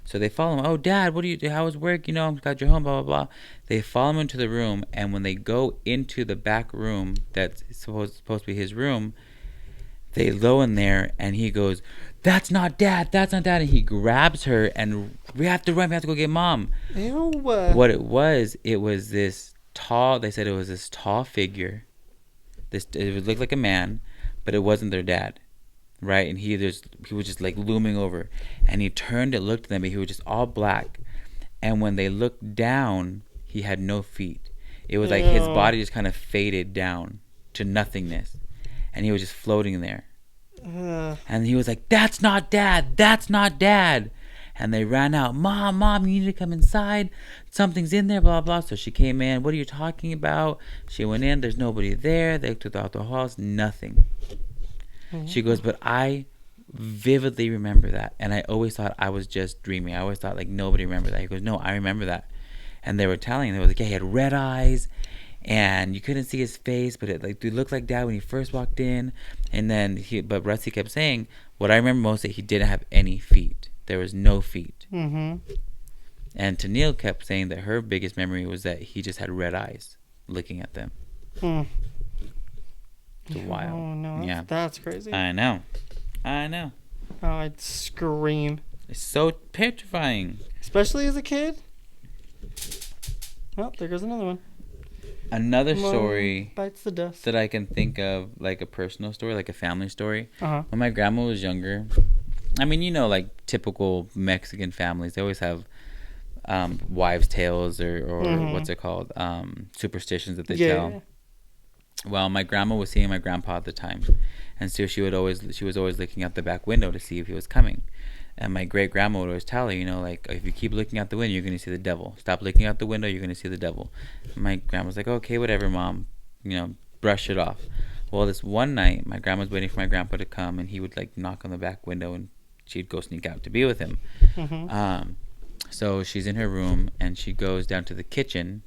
So they follow him. Oh, Dad, what do you do? How was work? I'm glad you're home, blah, blah, blah. They follow him into the room. And when they go into the back room that's supposed to be his room, they go in there and he goes, that's not Dad. And he grabs her and we have to run. We have to go get Mom. Ew. What it was this tall, they said it was this tall figure. It looked like a man. But it wasn't their dad, right? And he was just like looming over. And he turned and looked at them, but he was just all black. And when they looked down, he had no feet. It was like his body just kind of faded down to nothingness. And he was just floating there. And he was like, "That's not Dad. That's not Dad." And they ran out. Mom, you need to come inside. Something's in there, blah, blah. So she came in. "What are you talking about?" She went in. There's nobody there. They looked throughout the halls. Nothing. She goes, "But I vividly remember that. And I always thought I was just dreaming. I always thought like nobody remembered that." He goes, "No, I remember that." And they were telling, they were like, yeah, he had red eyes. And you couldn't see his face, but it looked like Dad when he first walked in. And then but Rusty kept saying, what I remember most that he didn't have any feet. There was no feet. And Tennille kept saying that her biggest memory was that he just had red eyes looking at them. It's wild. Oh no, that's crazy. I know. Oh, I'd scream. It's so petrifying, especially as a kid. Oh, there goes another one. Another story bites the dust that I can think of, like a personal story, like a family story. When my grandma was younger, I mean, you know, like typical Mexican families, they always have wives' tales or what's it called, superstitions that they tell. Well, my grandma was seeing my grandpa at the time, and so she was always looking out the back window to see if he was coming. And my great grandma would always tell her, you know, like, if you keep looking out the window, you're going to see the devil. Stop looking out the window, you're going to see the devil. And my grandma's like, okay, whatever, Mom. You know, brush it off. Well, this one night, my grandma's waiting for my grandpa to come, and he would, like, knock on the back window, and she'd go sneak out to be with him. So she's in her room, and she goes down to the kitchen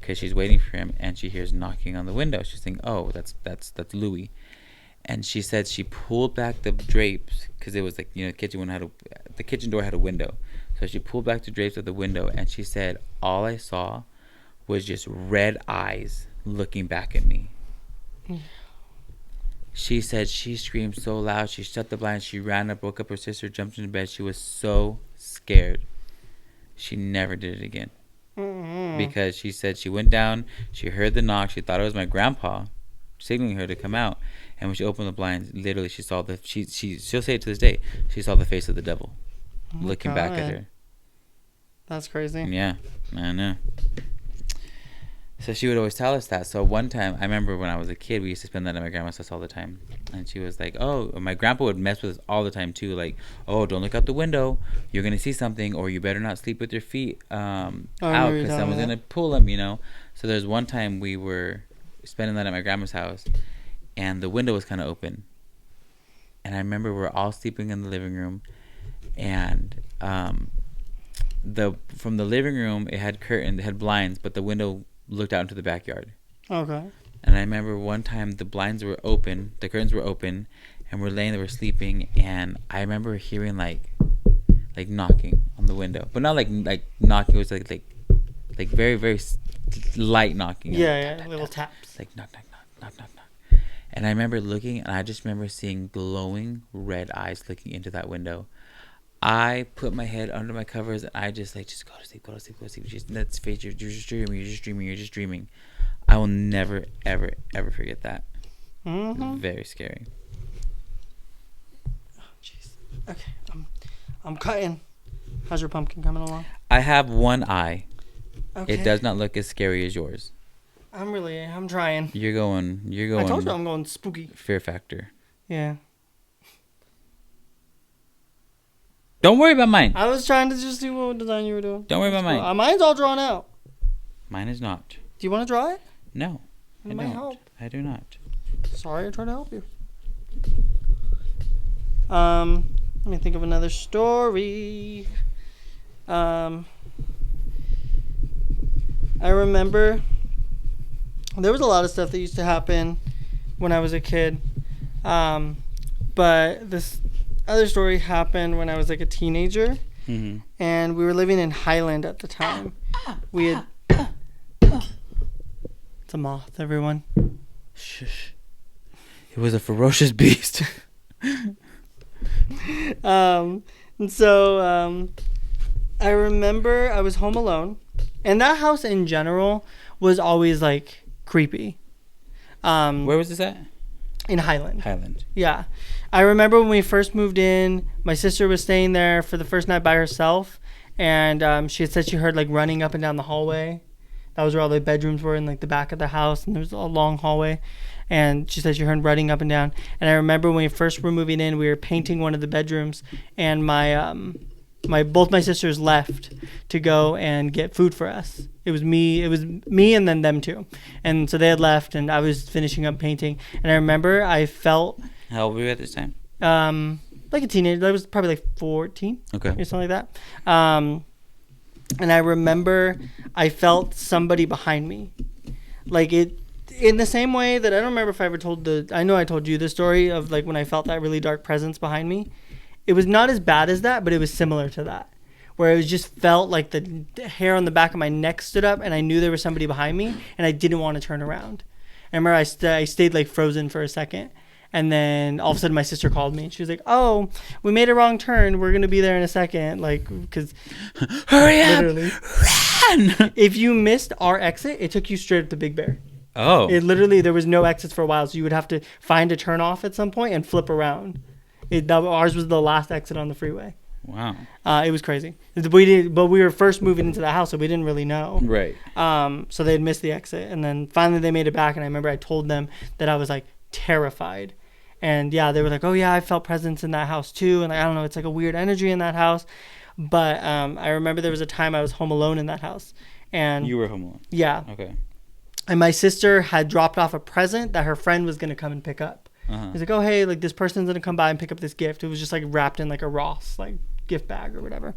because she's waiting for him, and she hears knocking on the window. She's thinking, oh, that's Louis. And she said she pulled back the drapes because it was like, you know, the kitchen door had a window. So she pulled back the drapes of the window, and she said, all I saw was just red eyes looking back at me. She said she screamed so loud, she shut the blinds, she ran up, woke up her sister, jumped into bed. She was so scared. She never did it again. Because she said she went down, she heard the knock, she thought it was my grandpa signaling her to come out. And when she opened the blinds, literally she saw she'll say it to this day, she saw the face of the devil looking back at her. That's crazy. Yeah, I know. So she would always tell us that. So one time, I remember when I was a kid, we used to spend that at my grandma's house all the time. And she was like, oh, my grandpa would mess with us all the time too. Like, oh, don't look out the window. You're going to see something. Or you better not sleep with your feet out because someone's going to pull them, you know. So there's one time we were spending that at my grandma's house. And the window was kind of open. And I remember we were all sleeping in the living room. And from the living room, it had curtains, it had blinds, but the window looked out into the backyard. Okay. And I remember one time the blinds were open, the curtains were open, and we're laying there, we're sleeping, and I remember hearing like knocking on the window, but not like knocking. It was like very very light knocking. Yeah, little taps. Like knock. And I remember looking, and I just remember seeing glowing red eyes looking into that window. I put my head under my covers, and I just go to sleep. That's fate. You're just dreaming. I will never, ever, ever forget that. Very scary. Oh, jeez. Okay, I'm cutting. How's your pumpkin coming along? I have one eye. Okay. It does not look as scary as yours. I'm trying. You're going. I told you I'm going spooky. Fear factor. Yeah. Don't worry about mine. I was trying to just see what design you were doing. Don't worry about mine. Mine's all drawn out. Mine is not. Do you want to draw it? No. It might help. I do not. Sorry, I tried to help you. Let me think of another story. I remember there was a lot of stuff that used to happen when I was a kid. But this other story happened when I was like a teenager. And we were living in Highland at the time. We had... It's a moth, everyone. Shush. It was a ferocious beast. And so I remember I was home alone. And that house in general was always like creepy. Where was this at? In Highland. Yeah. I remember when we first moved in, my sister was staying there for the first night by herself. and she had said she heard like running up and down the hallway. That was where all the bedrooms were in like the back of the house, and there was a long hallway. And she said she heard running up and down. And I remember when we first were moving in, we were painting one of the bedrooms, and both my sisters left to go and get food for us. It was me and then them too. And so they had left, and I was finishing up painting. And I remember I felt... How old were you at this time? Like a teenager. I was probably like 14. Okay. Or something like that. And I remember I felt somebody behind me. Like it... In the same way that I don't remember if I ever told I know I told you the story of like when I felt that really dark presence behind me. It was not as bad as that, but it was similar to that, where it was just felt like the hair on the back of my neck stood up, and I knew there was somebody behind me, and I didn't want to turn around. I remember I stayed like frozen for a second, and then all of a sudden my sister called me. She was like, "Oh, we made a wrong turn. We're gonna be there in a second." Like, because hurry up, run! If you missed our exit, it took you straight up to Big Bear. Oh. It literally, there was no exits for a while, so you would have to find a turn off at some point and flip around. Ours was the last exit on the freeway. Wow. It was crazy. But we were first moving into the house, so we didn't really know. Right. So they had missed the exit, and then finally they made it back, and I remember I told them that I was like terrified. And yeah, they were like, "Oh yeah, I felt presence in that house too." And like, I don't know, it's like a weird energy in that house. But I remember there was a time I was home alone in that house. And you were home alone? Yeah. Okay. And my sister had dropped off a present that her friend was going to come and pick up. He's like, "Oh, hey, like this person's going to come by and pick up this gift." It was just like wrapped in like a Ross like gift bag or whatever.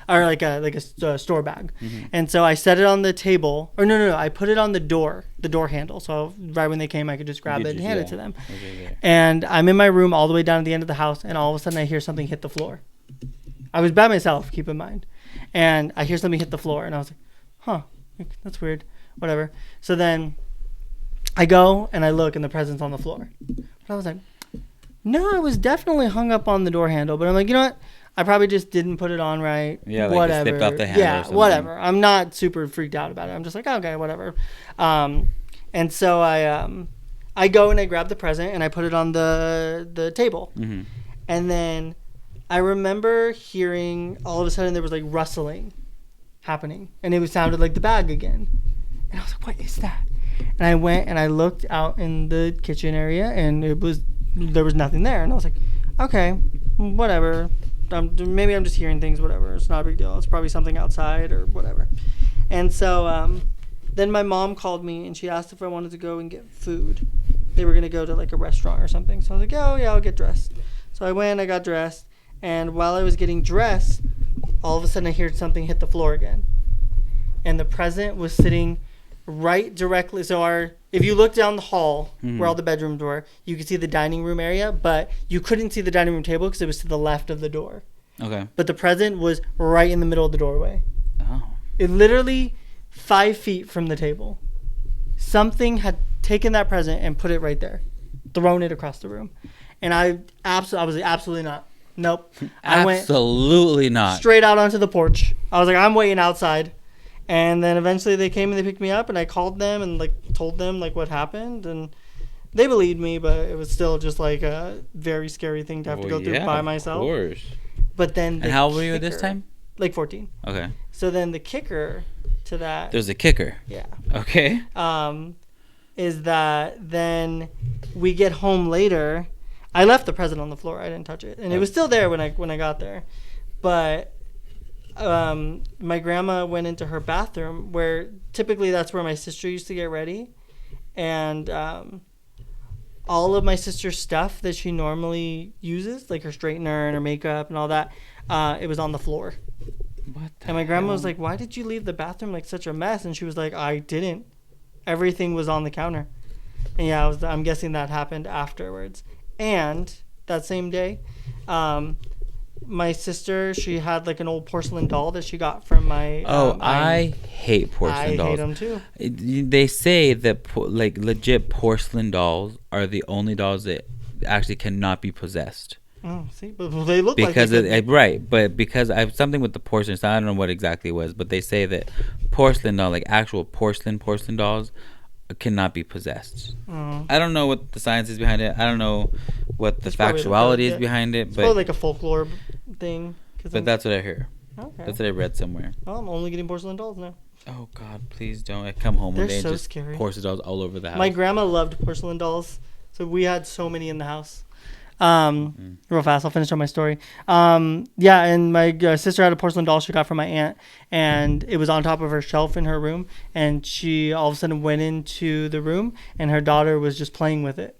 Or like a store bag. Mm-hmm. And so I set it on the table. Or no, I put it on the door handle. So right when they came, I could just grab it and hand it to them. Okay. And I'm in my room all the way down at the end of the house, and all of a sudden I hear something hit the floor. I was by myself, keep in mind. And I hear something hit the floor, and I was like, "Huh, that's weird." Whatever. So then I go and I look, and the present's on the floor. But I was like, no, it was definitely hung up on the door handle. But I'm like, you know what? I probably just didn't put it on right. Yeah, like whatever. It slipped off the handle or something. Whatever. I'm not super freaked out about it. I'm just like, okay, whatever. And so I go and I grab the present and I put it on the table. Mm-hmm. And then I remember hearing all of a sudden there was like rustling happening, and it sounded like the bag again. And I was like, "What is that?" And I went and I looked out in the kitchen area, and there was nothing there. And I was like, "Okay, whatever. Maybe I'm just hearing things. Whatever. It's not a big deal. It's probably something outside or whatever." And so then my mom called me, and she asked if I wanted to go and get food. They were gonna go to like a restaurant or something. So I was like, "Oh yeah, I'll get dressed." So I went. I got dressed, and while I was getting dressed, all of a sudden I heard something hit the floor again, and the present was sitting right directly. So if you look down the hall where all the bedrooms were, you could see the dining room area, but you couldn't see the dining room table because it was to the left of the door. Okay. But the present was right in the middle of the doorway. Oh. It literally 5 feet from the table. Something had taken that present and put it right there, thrown it across the room. And I was like, absolutely not. Nope. Absolutely not. Straight out onto the porch. I was like, I'm waiting outside. And then eventually they came and they picked me up, and I called them and like told them like what happened, and they believed me, but it was still just like a very scary thing to have to go through by myself. Of course. But then and how old were you at this time? Like 14. Okay. So then the kicker to that. There's a kicker. Yeah. Okay. Is that then we get home later. I left the present on the floor. I didn't touch it, and it was still there when I got there, but. My grandma went into her bathroom, where typically that's where my sister used to get ready, and all of my sister's stuff that she normally uses, like her straightener and her makeup and all that, it was on the floor. What the And my grandma was like, "Why did you leave the bathroom like such a mess?" And she was like, "I didn't. Everything was on the counter." And yeah, I'm guessing that happened afterwards. And that same day, my sister, she had like an old porcelain doll that she got from my. I hate porcelain dolls. I hate them too. They say that like legit porcelain dolls are the only dolls that actually cannot be possessed. Oh, see, but they look because like right, but because I have something with the porcelain, so I don't know what exactly it was, but they say that porcelain doll, like actual porcelain dolls, cannot be possessed. I don't know what the science is behind it. I don't know what the factuality is behind it. It's but probably like a folklore thing. But that's what I hear. Okay. That's what I read somewhere. Well, I'm only getting porcelain dolls now. Oh God, please don't! I come home one day and so just scary. porcelain dolls all over the house. My grandma loved porcelain dolls, so we had so many in the house. Real fast, I'll finish up my story. Yeah, and my sister had a porcelain doll she got from my aunt, and it was on top of her shelf in her room, and she all of a sudden went into the room, and her daughter was just playing with it.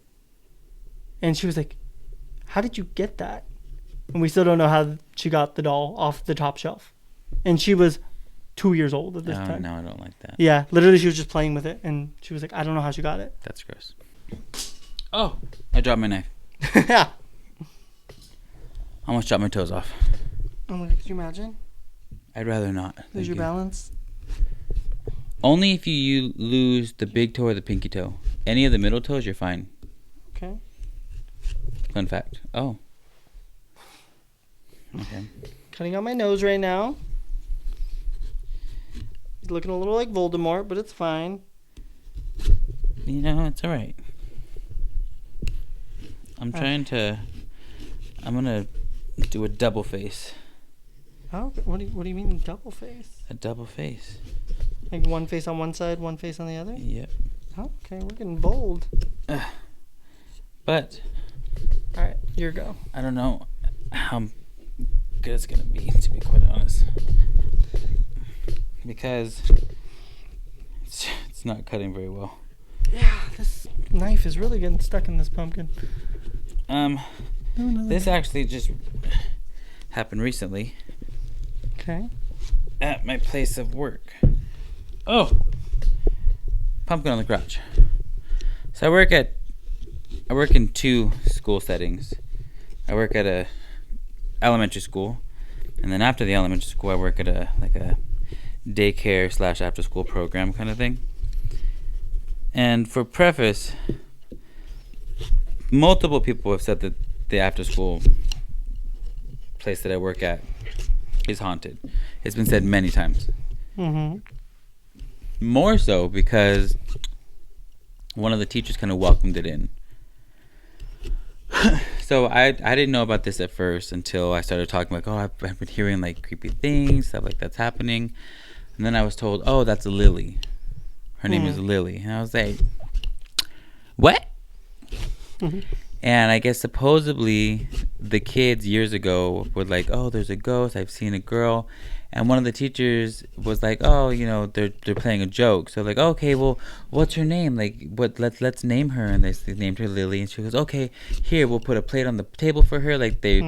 And she was like, "How did you get that?" And we still don't know how she got the doll off the top shelf. And she was 2 years old at this time. No, I don't like that. Yeah, literally she was just playing with it, and she was like, "I don't know how she got it." That's gross. Oh, I dropped my knife. Yeah. I almost chopped my toes off. Oh my God, could you imagine? I'd rather not. Lose your balance? Only if you lose the big toe or the pinky toe. Any of the middle toes, you're fine. Okay. Fun fact. Oh. Okay. Cutting out my nose right now. He's looking a little like Voldemort, but it's fine. You know, it's all right. I'm going to do a double face. Oh, what do you mean double face? A double face. Like one face on one side, one face on the other? Yep. Oh, okay, we're getting bold. But. All right, your go. I don't know how good it's going to be, to be quite honest. Because it's not cutting very well. Yeah, this knife is really getting stuck in this pumpkin. This actually just happened recently. Okay. At my place of work. Oh, pumpkin on the crotch. So I work in 2 school settings. I work at a elementary school, and then after the elementary school, I work at a daycare / after school program kind of thing. And for preface, multiple people have said that the after school place that I work at is haunted. It's been said many times. Mm-hmm. More so because one of the teachers kind of welcomed it in. So I didn't know about this at first until I started talking like, oh, I've been hearing like creepy things, stuff like that's happening. And then I was told, oh, that's Lily. Her name is Lily. And I was like, what? Mm-hmm. And I guess supposedly the kids years ago were like, oh, there's a ghost. I've seen a girl. And one of the teachers was like, oh, you know, they're playing a joke. So like, okay, well, what's her name? Like, let's name her. And they named her Lily. And she goes, okay, here, we'll put a plate on the table for her. Like they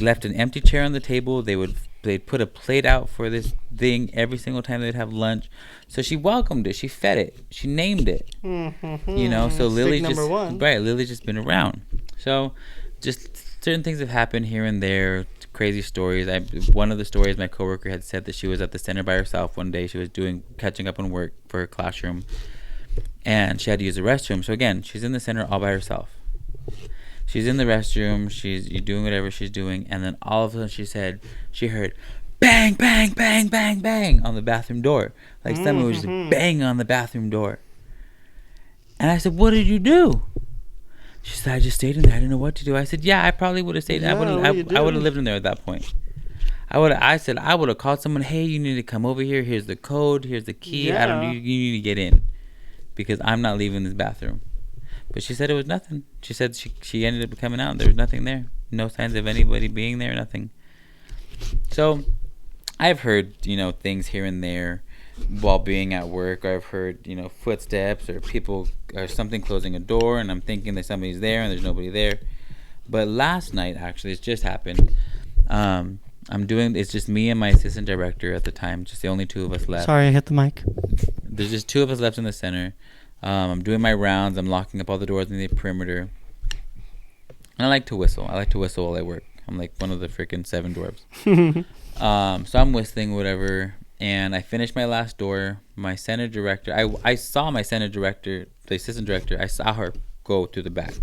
left an empty chair on the table. They'd put a plate out for this thing every single time they'd have lunch. So she welcomed it. She fed it. She named it. Mm-hmm. You know, so Lily's just right. Lily's just been around. So just certain things have happened here and there. Crazy stories. One of the stories, my coworker had said that she was at the center by herself one day. She was catching up on work for her classroom, and she had to use the restroom. So again, she's in the center all by herself. She's in the restroom. She's doing whatever she's doing, and then all of a sudden she heard bang, bang, bang, bang, bang on the bathroom door. Like someone was just banging on the bathroom door. And I said, "What did you do?" She said, I just stayed in there. I didn't know what to do. I said, yeah, I probably would have stayed. I would have lived in there at that point. I said I would have called someone. Hey, you need to come over here. Here's the code. Here's the key. Yeah. You need to get in, because I'm not leaving this bathroom. But she said it was nothing. She said she ended up coming out. There was nothing there. No signs of anybody being there. Nothing. So I've heard things here and there while being at work. I've heard footsteps or people or something closing a door, and I'm thinking that somebody's there and there's nobody there. But last night, actually, it's just happened. It's just me and my assistant director at the time, just the only 2 of us left. Sorry, I hit the mic. There's just 2 of us left in the center. I'm doing my rounds. I'm locking up all the doors in the perimeter. And I like to whistle. While I work. I'm like one of the freaking 7 dwarves. So I'm whistling, whatever. And I finished my last door. My center director, I saw my center director, the assistant director, I saw her go through the back.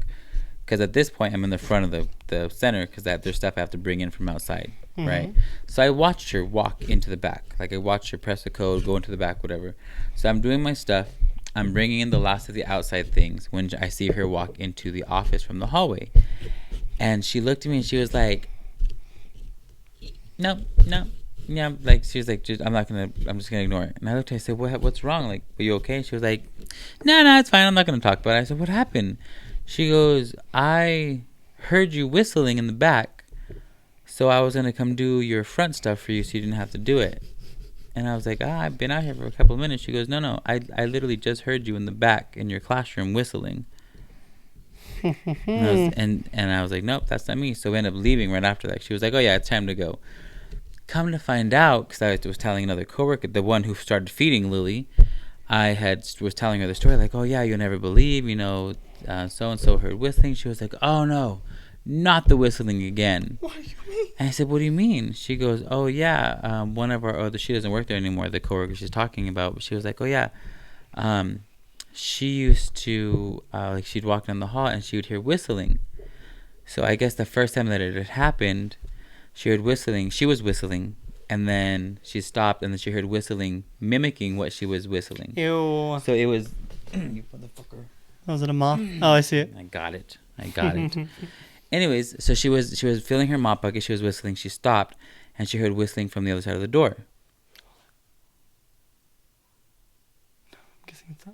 Because at this point, I'm in the front of the center because there's stuff I have to bring in from outside, right? So I watched her walk into the back. Like I watched her press the code, go into the back, whatever. So I'm doing my stuff. I'm bringing in the last of the outside things when I see her walk into the office from the hallway. And she looked at me and she was like, no, no. Yeah, like she was like, I'm just gonna ignore it. And I looked at her, I said, what's wrong? Like, are you okay? She was like, no, it's fine. I'm not gonna talk about it. I said, what happened? She goes, I heard you whistling in the back, so I was gonna come do your front stuff for you, so you didn't have to do it. And I was like, I've been out here for a couple of minutes. She goes, no, I literally just heard you in the back in your classroom whistling. and I was like, nope, that's not me. So we ended up leaving right after that. She was like, oh yeah, it's time to go. Come to find out, because I was telling another coworker, the one who started feeding Lily, was telling her the story, like, oh yeah, you'll never believe, so and so heard whistling. She was like, oh no, not the whistling again. What do you mean? And I said, what do you mean? She goes, oh yeah, one of our she doesn't work there anymore, the coworker she's talking about. But she was like, oh yeah, she used to she'd walk down the hall and she would hear whistling. So I guess the first time that it had happened, she heard whistling. She was whistling, and then she stopped, and then she heard whistling, mimicking what she was whistling. Ew. So it was. You motherfucker. Was it a moth? Oh, I see it. I got it. Anyways, so she was filling her mop bucket. She was whistling. She stopped, and she heard whistling from the other side of the door.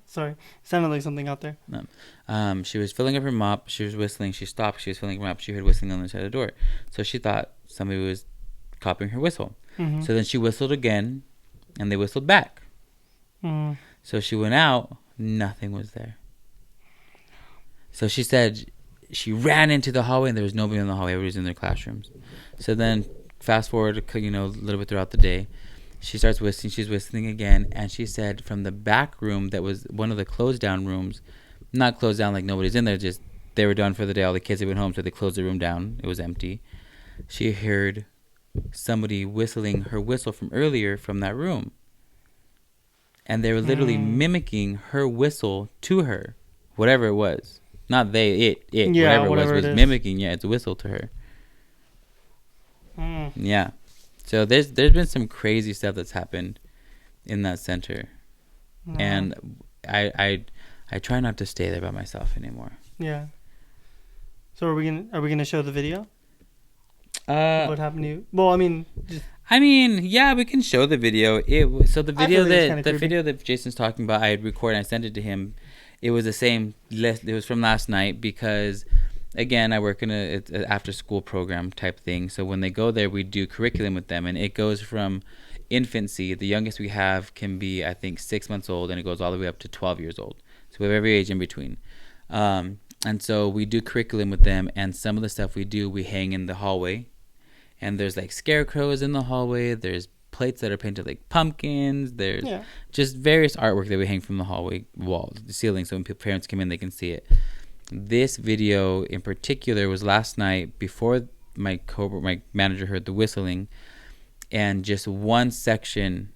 Sorry, it sounded like something out there. No. She was filling up her mop. She was whistling. She stopped. She was filling her mop. She heard whistling on the other side of the door. So she thought somebody was copying her whistle. Mm-hmm. So then she whistled again, and they whistled back. Mm. So she went out. Nothing was there. So she said she ran into the hallway, and there was nobody in the hallway. Everybody was in their classrooms. So then fast forward, a little bit throughout the day. She starts whistling. She's whistling again. And she said from the back room that was one of the closed down rooms, not closed down like nobody's in there, just they were done for the day. All the kids had went home, so they closed the room down. It was empty. She heard somebody whistling her whistle from earlier from that room. And they were literally mimicking her whistle to her, whatever it was. Not they, it, yeah, whatever it was mimicking. Yeah, it's a whistle to her. Yeah. So there's been some crazy stuff that's happened in that center, and I try not to stay there by myself anymore. Yeah. So are we gonna show the video? What happened to you? Well, yeah, we can show the video. The video that Jason's talking about, I had recorded. I sent it to him. It was the same. It was from last night because. Again, I work in an after-school program type thing. So when they go there, we do curriculum with them. And it goes from infancy. The youngest we have can be, I think, 6 months old. And it goes all the way up to 12 years old. So we have every age in between. And so we do curriculum with them. And some of the stuff we do, we hang in the hallway. And there's like scarecrows in the hallway. There's plates that are painted like pumpkins. There's just various artwork that we hang from the hallway wall, the ceiling. So when parents come in, they can see it. This video in particular was last night before my manager heard the whistling, and just one section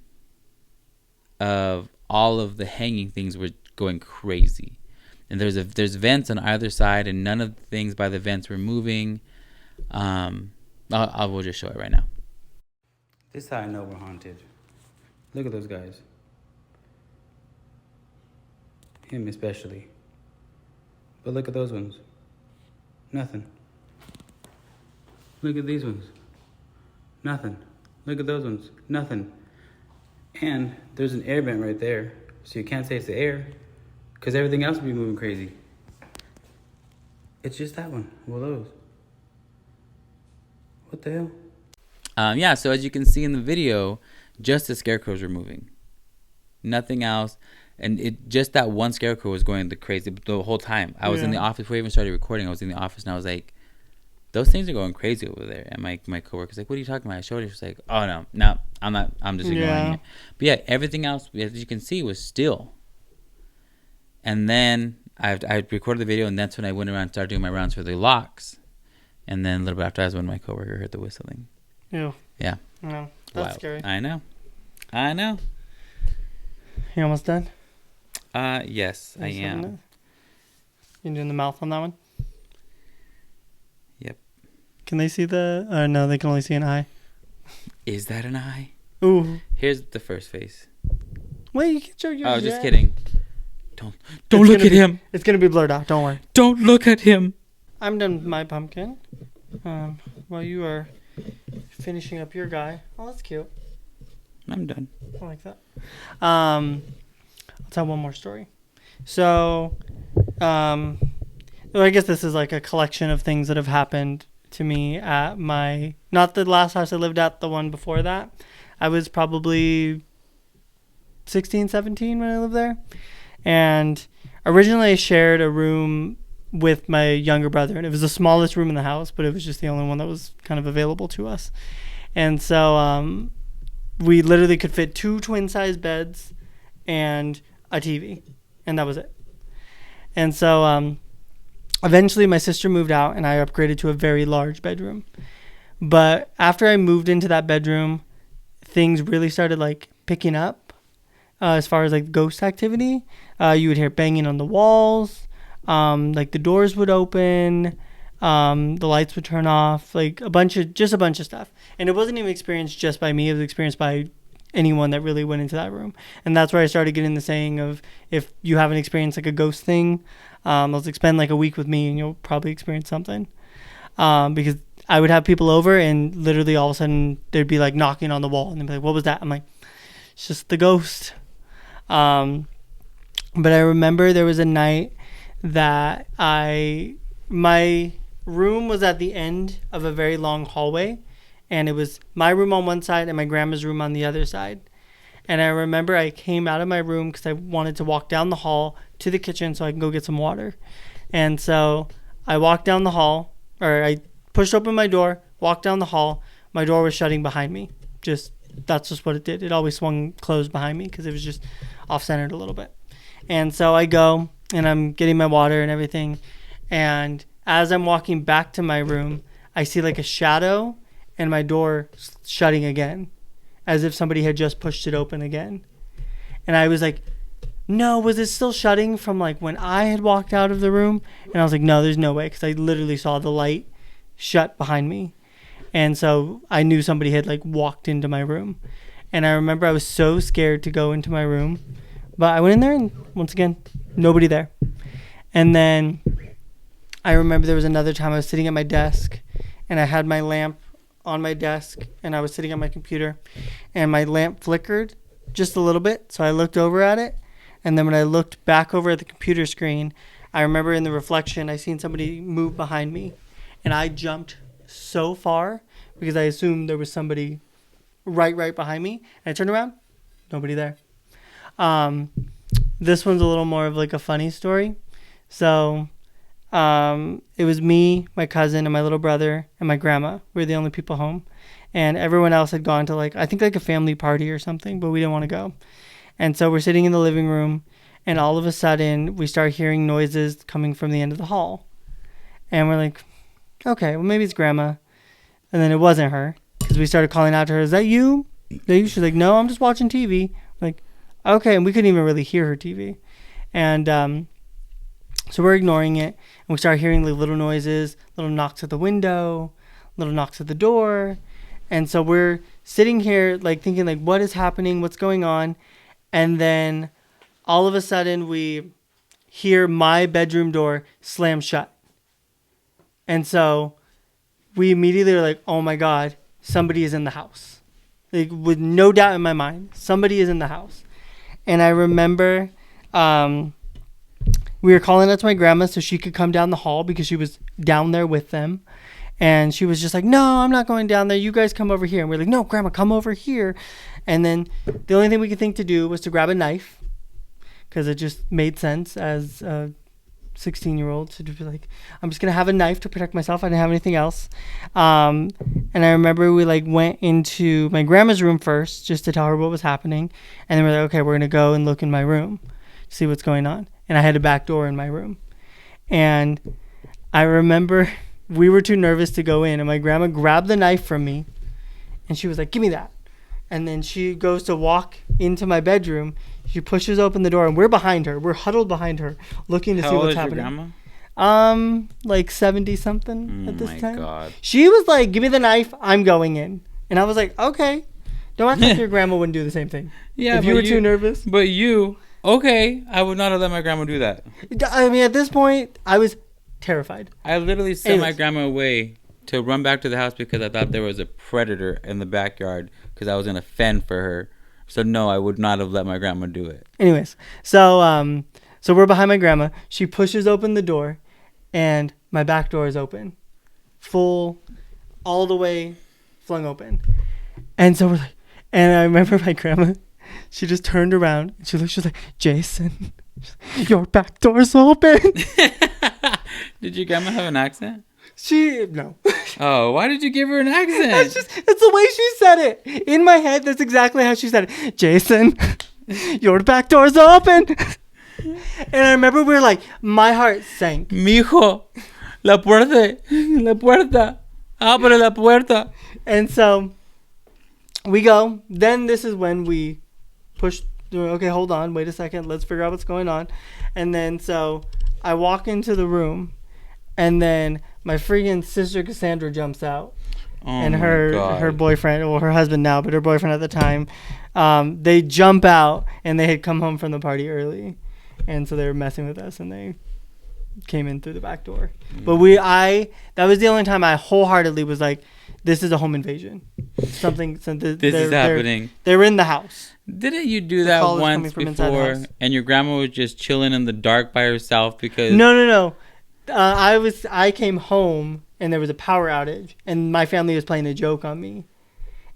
of all of the hanging things were going crazy. And there's vents on either side, and none of the things by the vents were moving. We'll just show it right now. This is how I know we're haunted. Look at those guys. Him especially. But look at those ones. Nothing. Look at these ones. Nothing. Look at those ones. Nothing. And there's an air vent right there. So you can't say it's the air. Because everything else would be moving crazy. It's just that one. Well, those. What the hell? So as you can see in the video, just the scarecrows were moving. Nothing else. And just that one scarecrow was going crazy the whole time. I was in the office before we even started recording. I was in the office and I was like, those things are going crazy over there. And my coworker's like, what are you talking about? I showed her. She's like, oh, no, I'm not. I'm just ignoring it. But yeah, everything else, as you can see, was still. And then I recorded the video, and that's when I went around and started doing my rounds for the locks. And then a little bit after that was when my coworker heard the whistling. Ew. Yeah. No, that's scary. I know. You almost done? Yes, I am. You doing the mouth on that one? Yep. Can they see the... no, they can only see an eye. Is that an eye? Ooh. Here's the first face. Wait, you can show yours. Oh, just kidding. Don't look at him. It's going to be blurred out. Don't worry. Don't look at him. I'm done with my pumpkin. While you are finishing up your guy. Oh, that's cute. I'm done. I like that. I'll tell one more story. So, well, I guess this is like a collection of things that have happened to me at my, not the last house I lived at, the one before that. I was probably 16, 17 when I lived there. And originally I shared a room with my younger brother, and it was the smallest room in the house, but it was just the only one that was kind of available to us. And so we literally could fit 2 twin-sized beds and a TV, and that was it. And so eventually my sister moved out, and I upgraded to a very large bedroom. But after I moved into that bedroom, things really started like picking up as far as like ghost activity. You would hear banging on the walls. Like the doors would open, the lights would turn off, like a bunch of stuff. And it wasn't even experienced just by me. It was experienced by anyone that really went into that room. And that's where I started getting the saying of, if you haven't experienced like a ghost thing, let's spend like a week with me and you'll probably experience something. Because I would have people over and literally all of a sudden there'd be like knocking on the wall and they'd be like, what was that? I'm like, it's just the ghost. But I remember there was a night that my room was at the end of a very long hallway, and it was my room on one side and my grandma's room on the other side. And I remember I came out of my room because I wanted to walk down the hall to the kitchen so I can go get some water. And so I walked down the hall, or I pushed open my door, walked down the hall. My door was shutting behind me. That's just what it did. It always swung closed behind me because it was just off-centered a little bit. And so I go, and I'm getting my water and everything. And as I'm walking back to my room, I see like a shadow and my door shutting again, as if somebody had just pushed it open again. And I was like, no, was it still shutting from like when I had walked out of the room? And I was like, no, there's no way, because I literally saw the light shut behind me. And so I knew somebody had like walked into my room. And I remember I was so scared to go into my room. But I went in there, and once again, nobody there. And then I remember there was another time I was sitting at my desk, and I had my lamp on my desk, and I was sitting at my computer, and my lamp flickered just a little bit. So I looked over at it, and then when I looked back over at the computer screen, I remember in the reflection I seen somebody move behind me, and I jumped so far because I assumed there was somebody right behind me. And I turned around, nobody there. This one's a little more of like a funny story. So it was me, my cousin, and my little brother, and my grandma. We were the only people home. And everyone else had gone to like, I think like a family party or something, but we didn't want to go. And so we're sitting in the living room, and all of a sudden we start hearing noises coming from the end of the hall. And we're like, okay, well maybe it's grandma. And then it wasn't her, because we started calling out to her, is that you? She's like, no, I'm just watching TV. Like, okay. And we couldn't even really hear her TV. And so we're ignoring it, and we start hearing like little noises, little knocks at the window, little knocks at the door. And so we're sitting here like thinking like, what is happening? What's going on? And then all of a sudden we hear my bedroom door slam shut. And so we immediately are like, oh my God, somebody is in the house. Like, with no doubt in my mind, somebody is in the house. And I remember we were calling out to my grandma so she could come down the hall, because she was down there with them. And she was just like, no, I'm not going down there. You guys come over here. And we're like, no, Grandma, come over here. And then the only thing we could think to do was to grab a knife, because it just made sense as a 16-year-old to be like, I'm just going to have a knife to protect myself. I didn't have anything else. And I remember we like went into my grandma's room first just to tell her what was happening. And then we're like, okay, we're going to go and look in my room, see what's going on. And I had a back door in my room. And I remember we were too nervous to go in, and my grandma grabbed the knife from me, and she was like, give me that. And then she goes to walk into my bedroom. She pushes open the door, and we're behind her. We're huddled behind her, looking to see what's happening. How old is your grandma? Like 70 something at this time. Oh my God. She was like, give me the knife, I'm going in. And I was like, okay. Don't act like your grandma wouldn't do the same thing. Yeah, if you were too nervous. But you, okay, I would not have let my grandma do that. I mean, at this point, I was terrified. I literally sent my grandma away to run back to the house because I thought there was a predator in the backyard because I was gonna fend for her. So no, I would not have let my grandma do it. Anyways, so we're behind my grandma. She pushes open the door, and my back door is open, full, all the way, flung open. And so we're like, and I remember my grandma, she just turned around and she was like, Jason, your back door's open. Did your grandma have an accent? No. Oh, why did you give her an accent? That's the way she said it. In my head, that's exactly how she said it. Jason, your back door's open. And I remember we were like, my heart sank. Mijo, la puerta, abre la puerta. And so we go. Then this is when we push. Okay, hold on. Wait a second. Let's figure out what's going on. And then so I walk into the room, and then my freaking sister Cassandra jumps out. Oh, and her boyfriend, well, her husband now, but her boyfriend at the time, they jump out, and they had come home from the party early. And so they were messing with us, and they came in through the back door. But that was the only time I wholeheartedly was like, this is a home invasion. This is happening. They're in the house. Didn't you do that once before? And your grandma was just chilling in the dark by herself because... No. I came home, and there was a power outage, and my family was playing a joke on me.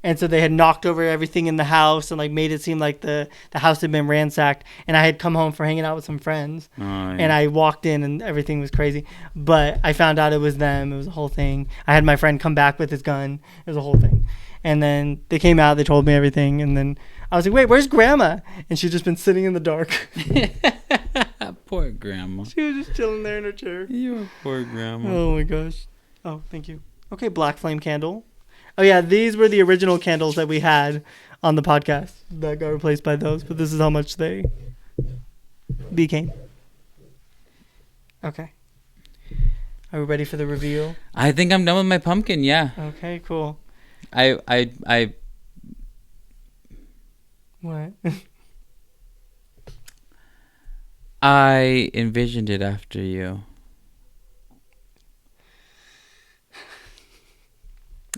And so they had knocked over everything in the house and like made it seem like the house had been ransacked. And I had come home for hanging out with some friends. Oh, yeah. And I walked in and everything was crazy. But I found out it was them. It was a whole thing. I had my friend come back with his gun. It was a whole thing. And then they came out. They told me everything. And then I was like, wait, where's Grandma? And she'd just been sitting in the dark. Poor Grandma. She was just chilling there in her chair. You poor Grandma. Oh, my gosh. Oh, thank you. Okay, black flame candle. Oh, yeah, these were the original candles that we had on the podcast that got replaced by those, but this is how much they became. Okay. Are we ready for the reveal? I think I'm done with my pumpkin, yeah. Okay, cool. What? I envisioned it after you.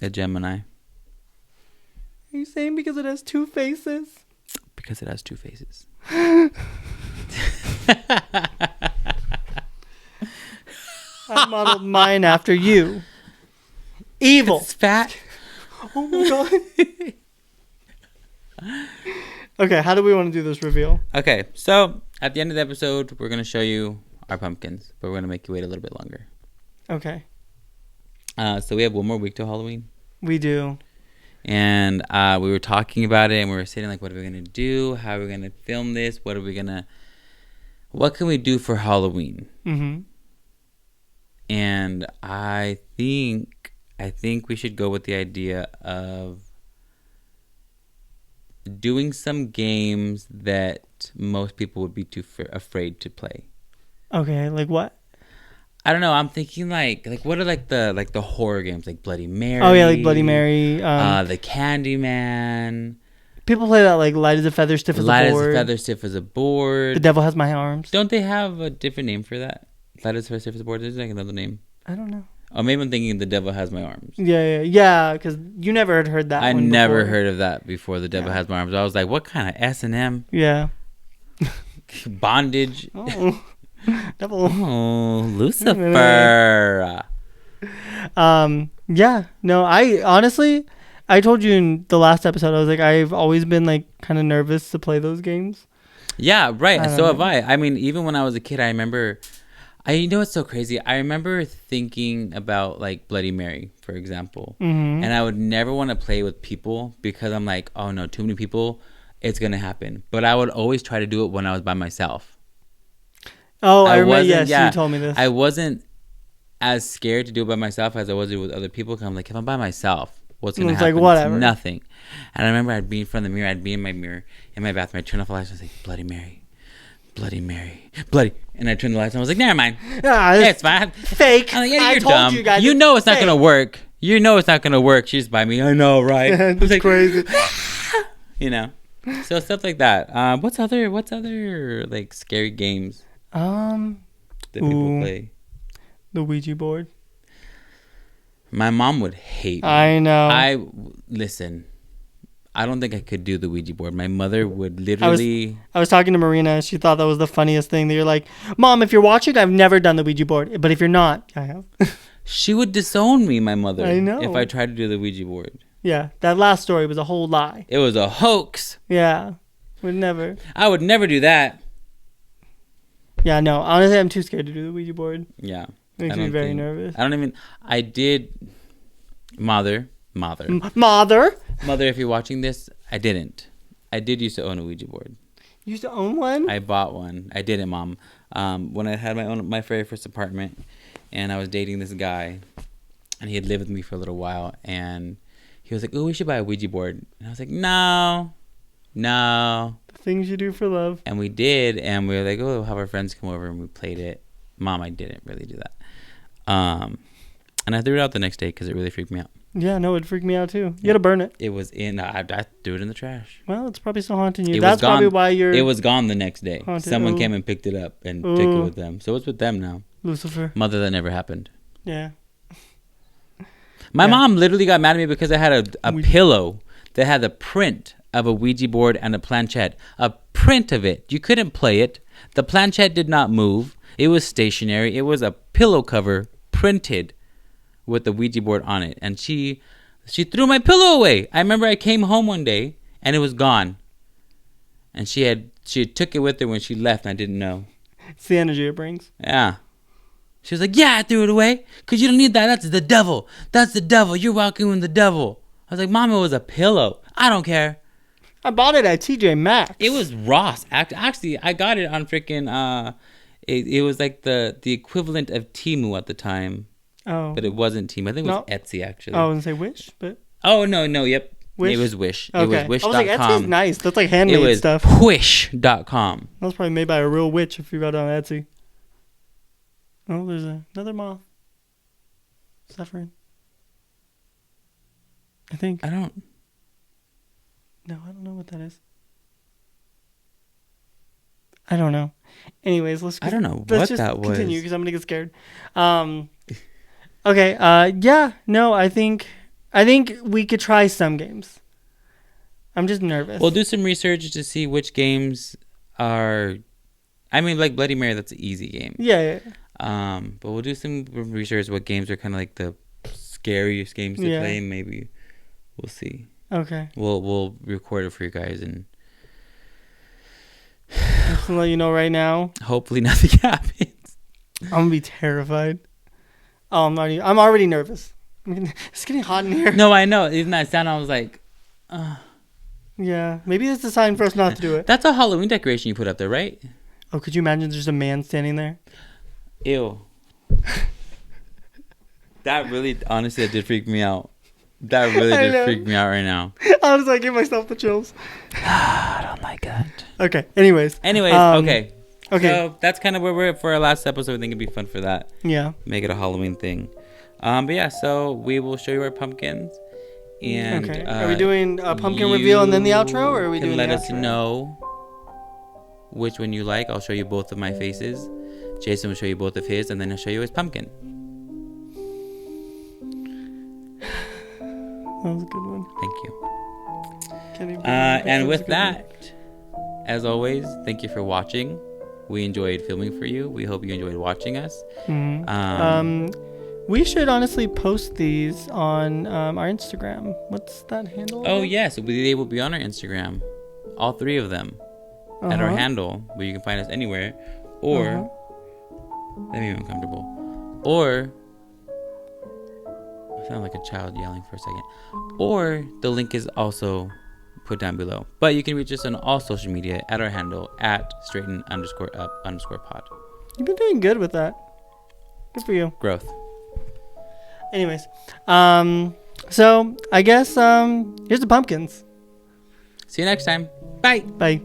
A Gemini. Are you saying because it has two faces? Because it has two faces. I modeled mine after you. Evil. It's fat. Oh my god. Okay, how do we want to do this reveal? Okay, so at the end of the episode, we're going to show you our pumpkins, but we're going to make you wait a little bit longer. Okay. So we have one more week till Halloween. We do. And we were talking about it, and we were saying, like, what are we going to do? How are we going to film this? What can we do for Halloween? Mm-hmm. And I think we should go with the idea of doing some games that most people would be too afraid to play. Okay, like what? I don't know. I'm thinking like what are like the horror games like Bloody Mary? Oh yeah, like Bloody Mary. The Candyman. People play that like light as a feather, stiff as a board. Light as a feather, stiff as a board. The Devil Has My Arms. Don't they have a different name for that? Light as a feather, stiff as a board. There's like another name. I don't know. Oh, maybe I'm thinking The Devil Has My Arms. Yeah. Because you never had heard that. I never heard of that before. The Devil Has My Arms. I was like, what kind of S&M? Yeah. Bondage. Oh. Devil. Oh, Lucifer. Yeah. No, I told you in the last episode, I was like, I've always been like kind of nervous to play those games. Yeah, right. So have I. I mean, even when I was a kid, I remember. You know what's so crazy? I remember thinking about like Bloody Mary, for example, and I would never want to play with people because I'm like, oh no, too many people, it's gonna happen. But I would always try to do it when I was by myself. Oh, I remember. Yes, you told me this. I wasn't as scared to do it by myself as I was with other people. Cause I'm like, if I'm by myself, what's gonna happen? Like whatever. It's nothing. And I remember I'd be in front of the mirror. I'd be in my mirror in my bathroom. I'd turn off the lights. I was like, Bloody Mary, Bloody Mary, Bloody. And I turned the lights on. I was like, never mind. It's fine. Fake. I'm like, yeah, you're told dumb. you guys. You know it's not gonna work. You know it's not gonna work. She's by me. I know, right? It's like, crazy. You know. So stuff like that. What's other like scary games? That people play. The Ouija board. My mom would hate me. I know. Listen. I don't think I could do the Ouija board. My mother would literally... I was talking to Marina. She thought that was the funniest thing. That you're like, Mom, if you're watching, I've never done the Ouija board. But if you're not, I have. She would disown me, my mother. I know. If I tried to do the Ouija board. Yeah, that last story was a whole lie. It was a hoax. Yeah, would never. I would never do that. Yeah, no. Honestly, I'm too scared to do the Ouija board. Yeah. Makes me very nervous. I did... Mother, if you're watching this, I didn't. I did used to own a Ouija board. You used to own one? I bought one. I didn't, Mom. When I had my very first apartment, and I was dating this guy, and he had lived with me for a little while, and he was like, "Oh, we should buy a Ouija board." And I was like, "No." The things you do for love. And we did, and we were like, "Oh, we'll have our friends come over," and we played it. Mom, I didn't really do that. And I threw it out the next day because it really freaked me out. Yeah, no, it freaked me out too. You gotta burn it. It was in. I threw it in the trash. Well, it's probably still haunting you. That's probably why you're. It was gone the next day. Haunted. Someone came and picked it up and took it with them. So it's with them now. Lucifer. Mother, that never happened. Yeah. My mom literally got mad at me because I had a pillow that had the print of a Ouija board and a planchette. A print of it. You couldn't play it. The planchette did not move. It was stationary. It was a pillow cover printed with the Ouija board on it. And she threw my pillow away. I remember I came home one day and it was gone. And she took it with her when she left and I didn't know. It's the energy it brings. Yeah. She was like, "Yeah, I threw it away because you don't need that. That's the devil. That's the devil. You're walking with the devil." I was like, "Mom, it was a pillow. I don't care." I bought it at TJ Maxx. It was Ross. Actually, I got it on freaking... It was like the equivalent of Temu at the time. Oh. But it wasn't Temu. I think it was Etsy, actually. Oh, I was going to say Wish, but... Oh, no, yep. Wish? It was Wish. Okay. It was Wish.com. I was like, Etsy's nice. That's like handmade stuff. It was Wish.com. That was probably made by a real witch if you got it on Etsy. Oh, there's another moth. Suffering. I think. I don't know what that is. I don't know. Anyways, I don't know let's what that was. Continue because I'm gonna get scared. Okay. Yeah. No. I think we could try some games. I'm just nervous. We'll do some research to see which games are. I mean, like Bloody Mary, that's an easy game. Yeah. But we'll do some research what games are kind of like the scariest games to play. And maybe we'll see. Okay. We'll record it for you guys and. Just to let you know right now. Hopefully nothing happens. I'm gonna be terrified. Oh, I'm already nervous. It's getting hot in here. No, I know. Even that sound, I was like, Yeah, maybe it's a sign for us not to do it. That's a Halloween decoration you put up there, right? Oh, could you imagine there's a man standing there? Ew. That really, honestly, that did freak me out. That really did freak me out right now. How does I give myself the chills? I don't like that. Okay. Anyways. Okay. Okay. So that's kind of where we're at for our last episode. I think it'd be fun for that. Yeah. Make it a Halloween thing. But yeah, so we will show you our pumpkins. And okay. Are we doing a pumpkin reveal and then the outro, or are we doing the outro? Let us know which one you like. I'll show you both of my faces. Jason will show you both of his, and then I'll show you his pumpkin. That was a good one. Thank you. And with that, as always, thank you for watching. We enjoyed filming for you. We hope you enjoyed watching us. Mm-hmm. We should honestly post these on our Instagram. What's that handle? Oh, yes. They will be on our Instagram. All three of them. At our handle, where you can find us anywhere. Or, let me be uncomfortable. Or, I sound like a child yelling for a second. Or, the link is also put down below. But you can reach us on all social media at our handle, at straighten_up_pod. You've been doing good with that. Good for you. Growth. Anyways, so I guess here's the pumpkins. See you next time. Bye. Bye.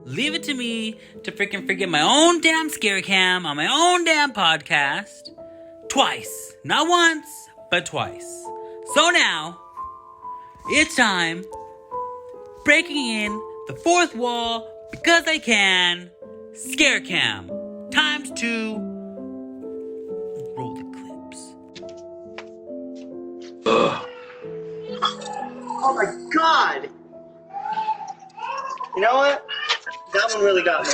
Leave it to me to freaking forget my own damn scary cam on my own damn podcast twice. Not once, but twice. So now, it's time. Breaking in the fourth wall because I can. Scare cam. Times 2. Roll the clips. Oh my god! You know what? That one really got me.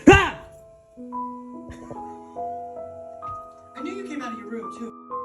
Ah! I knew you came out of your room too.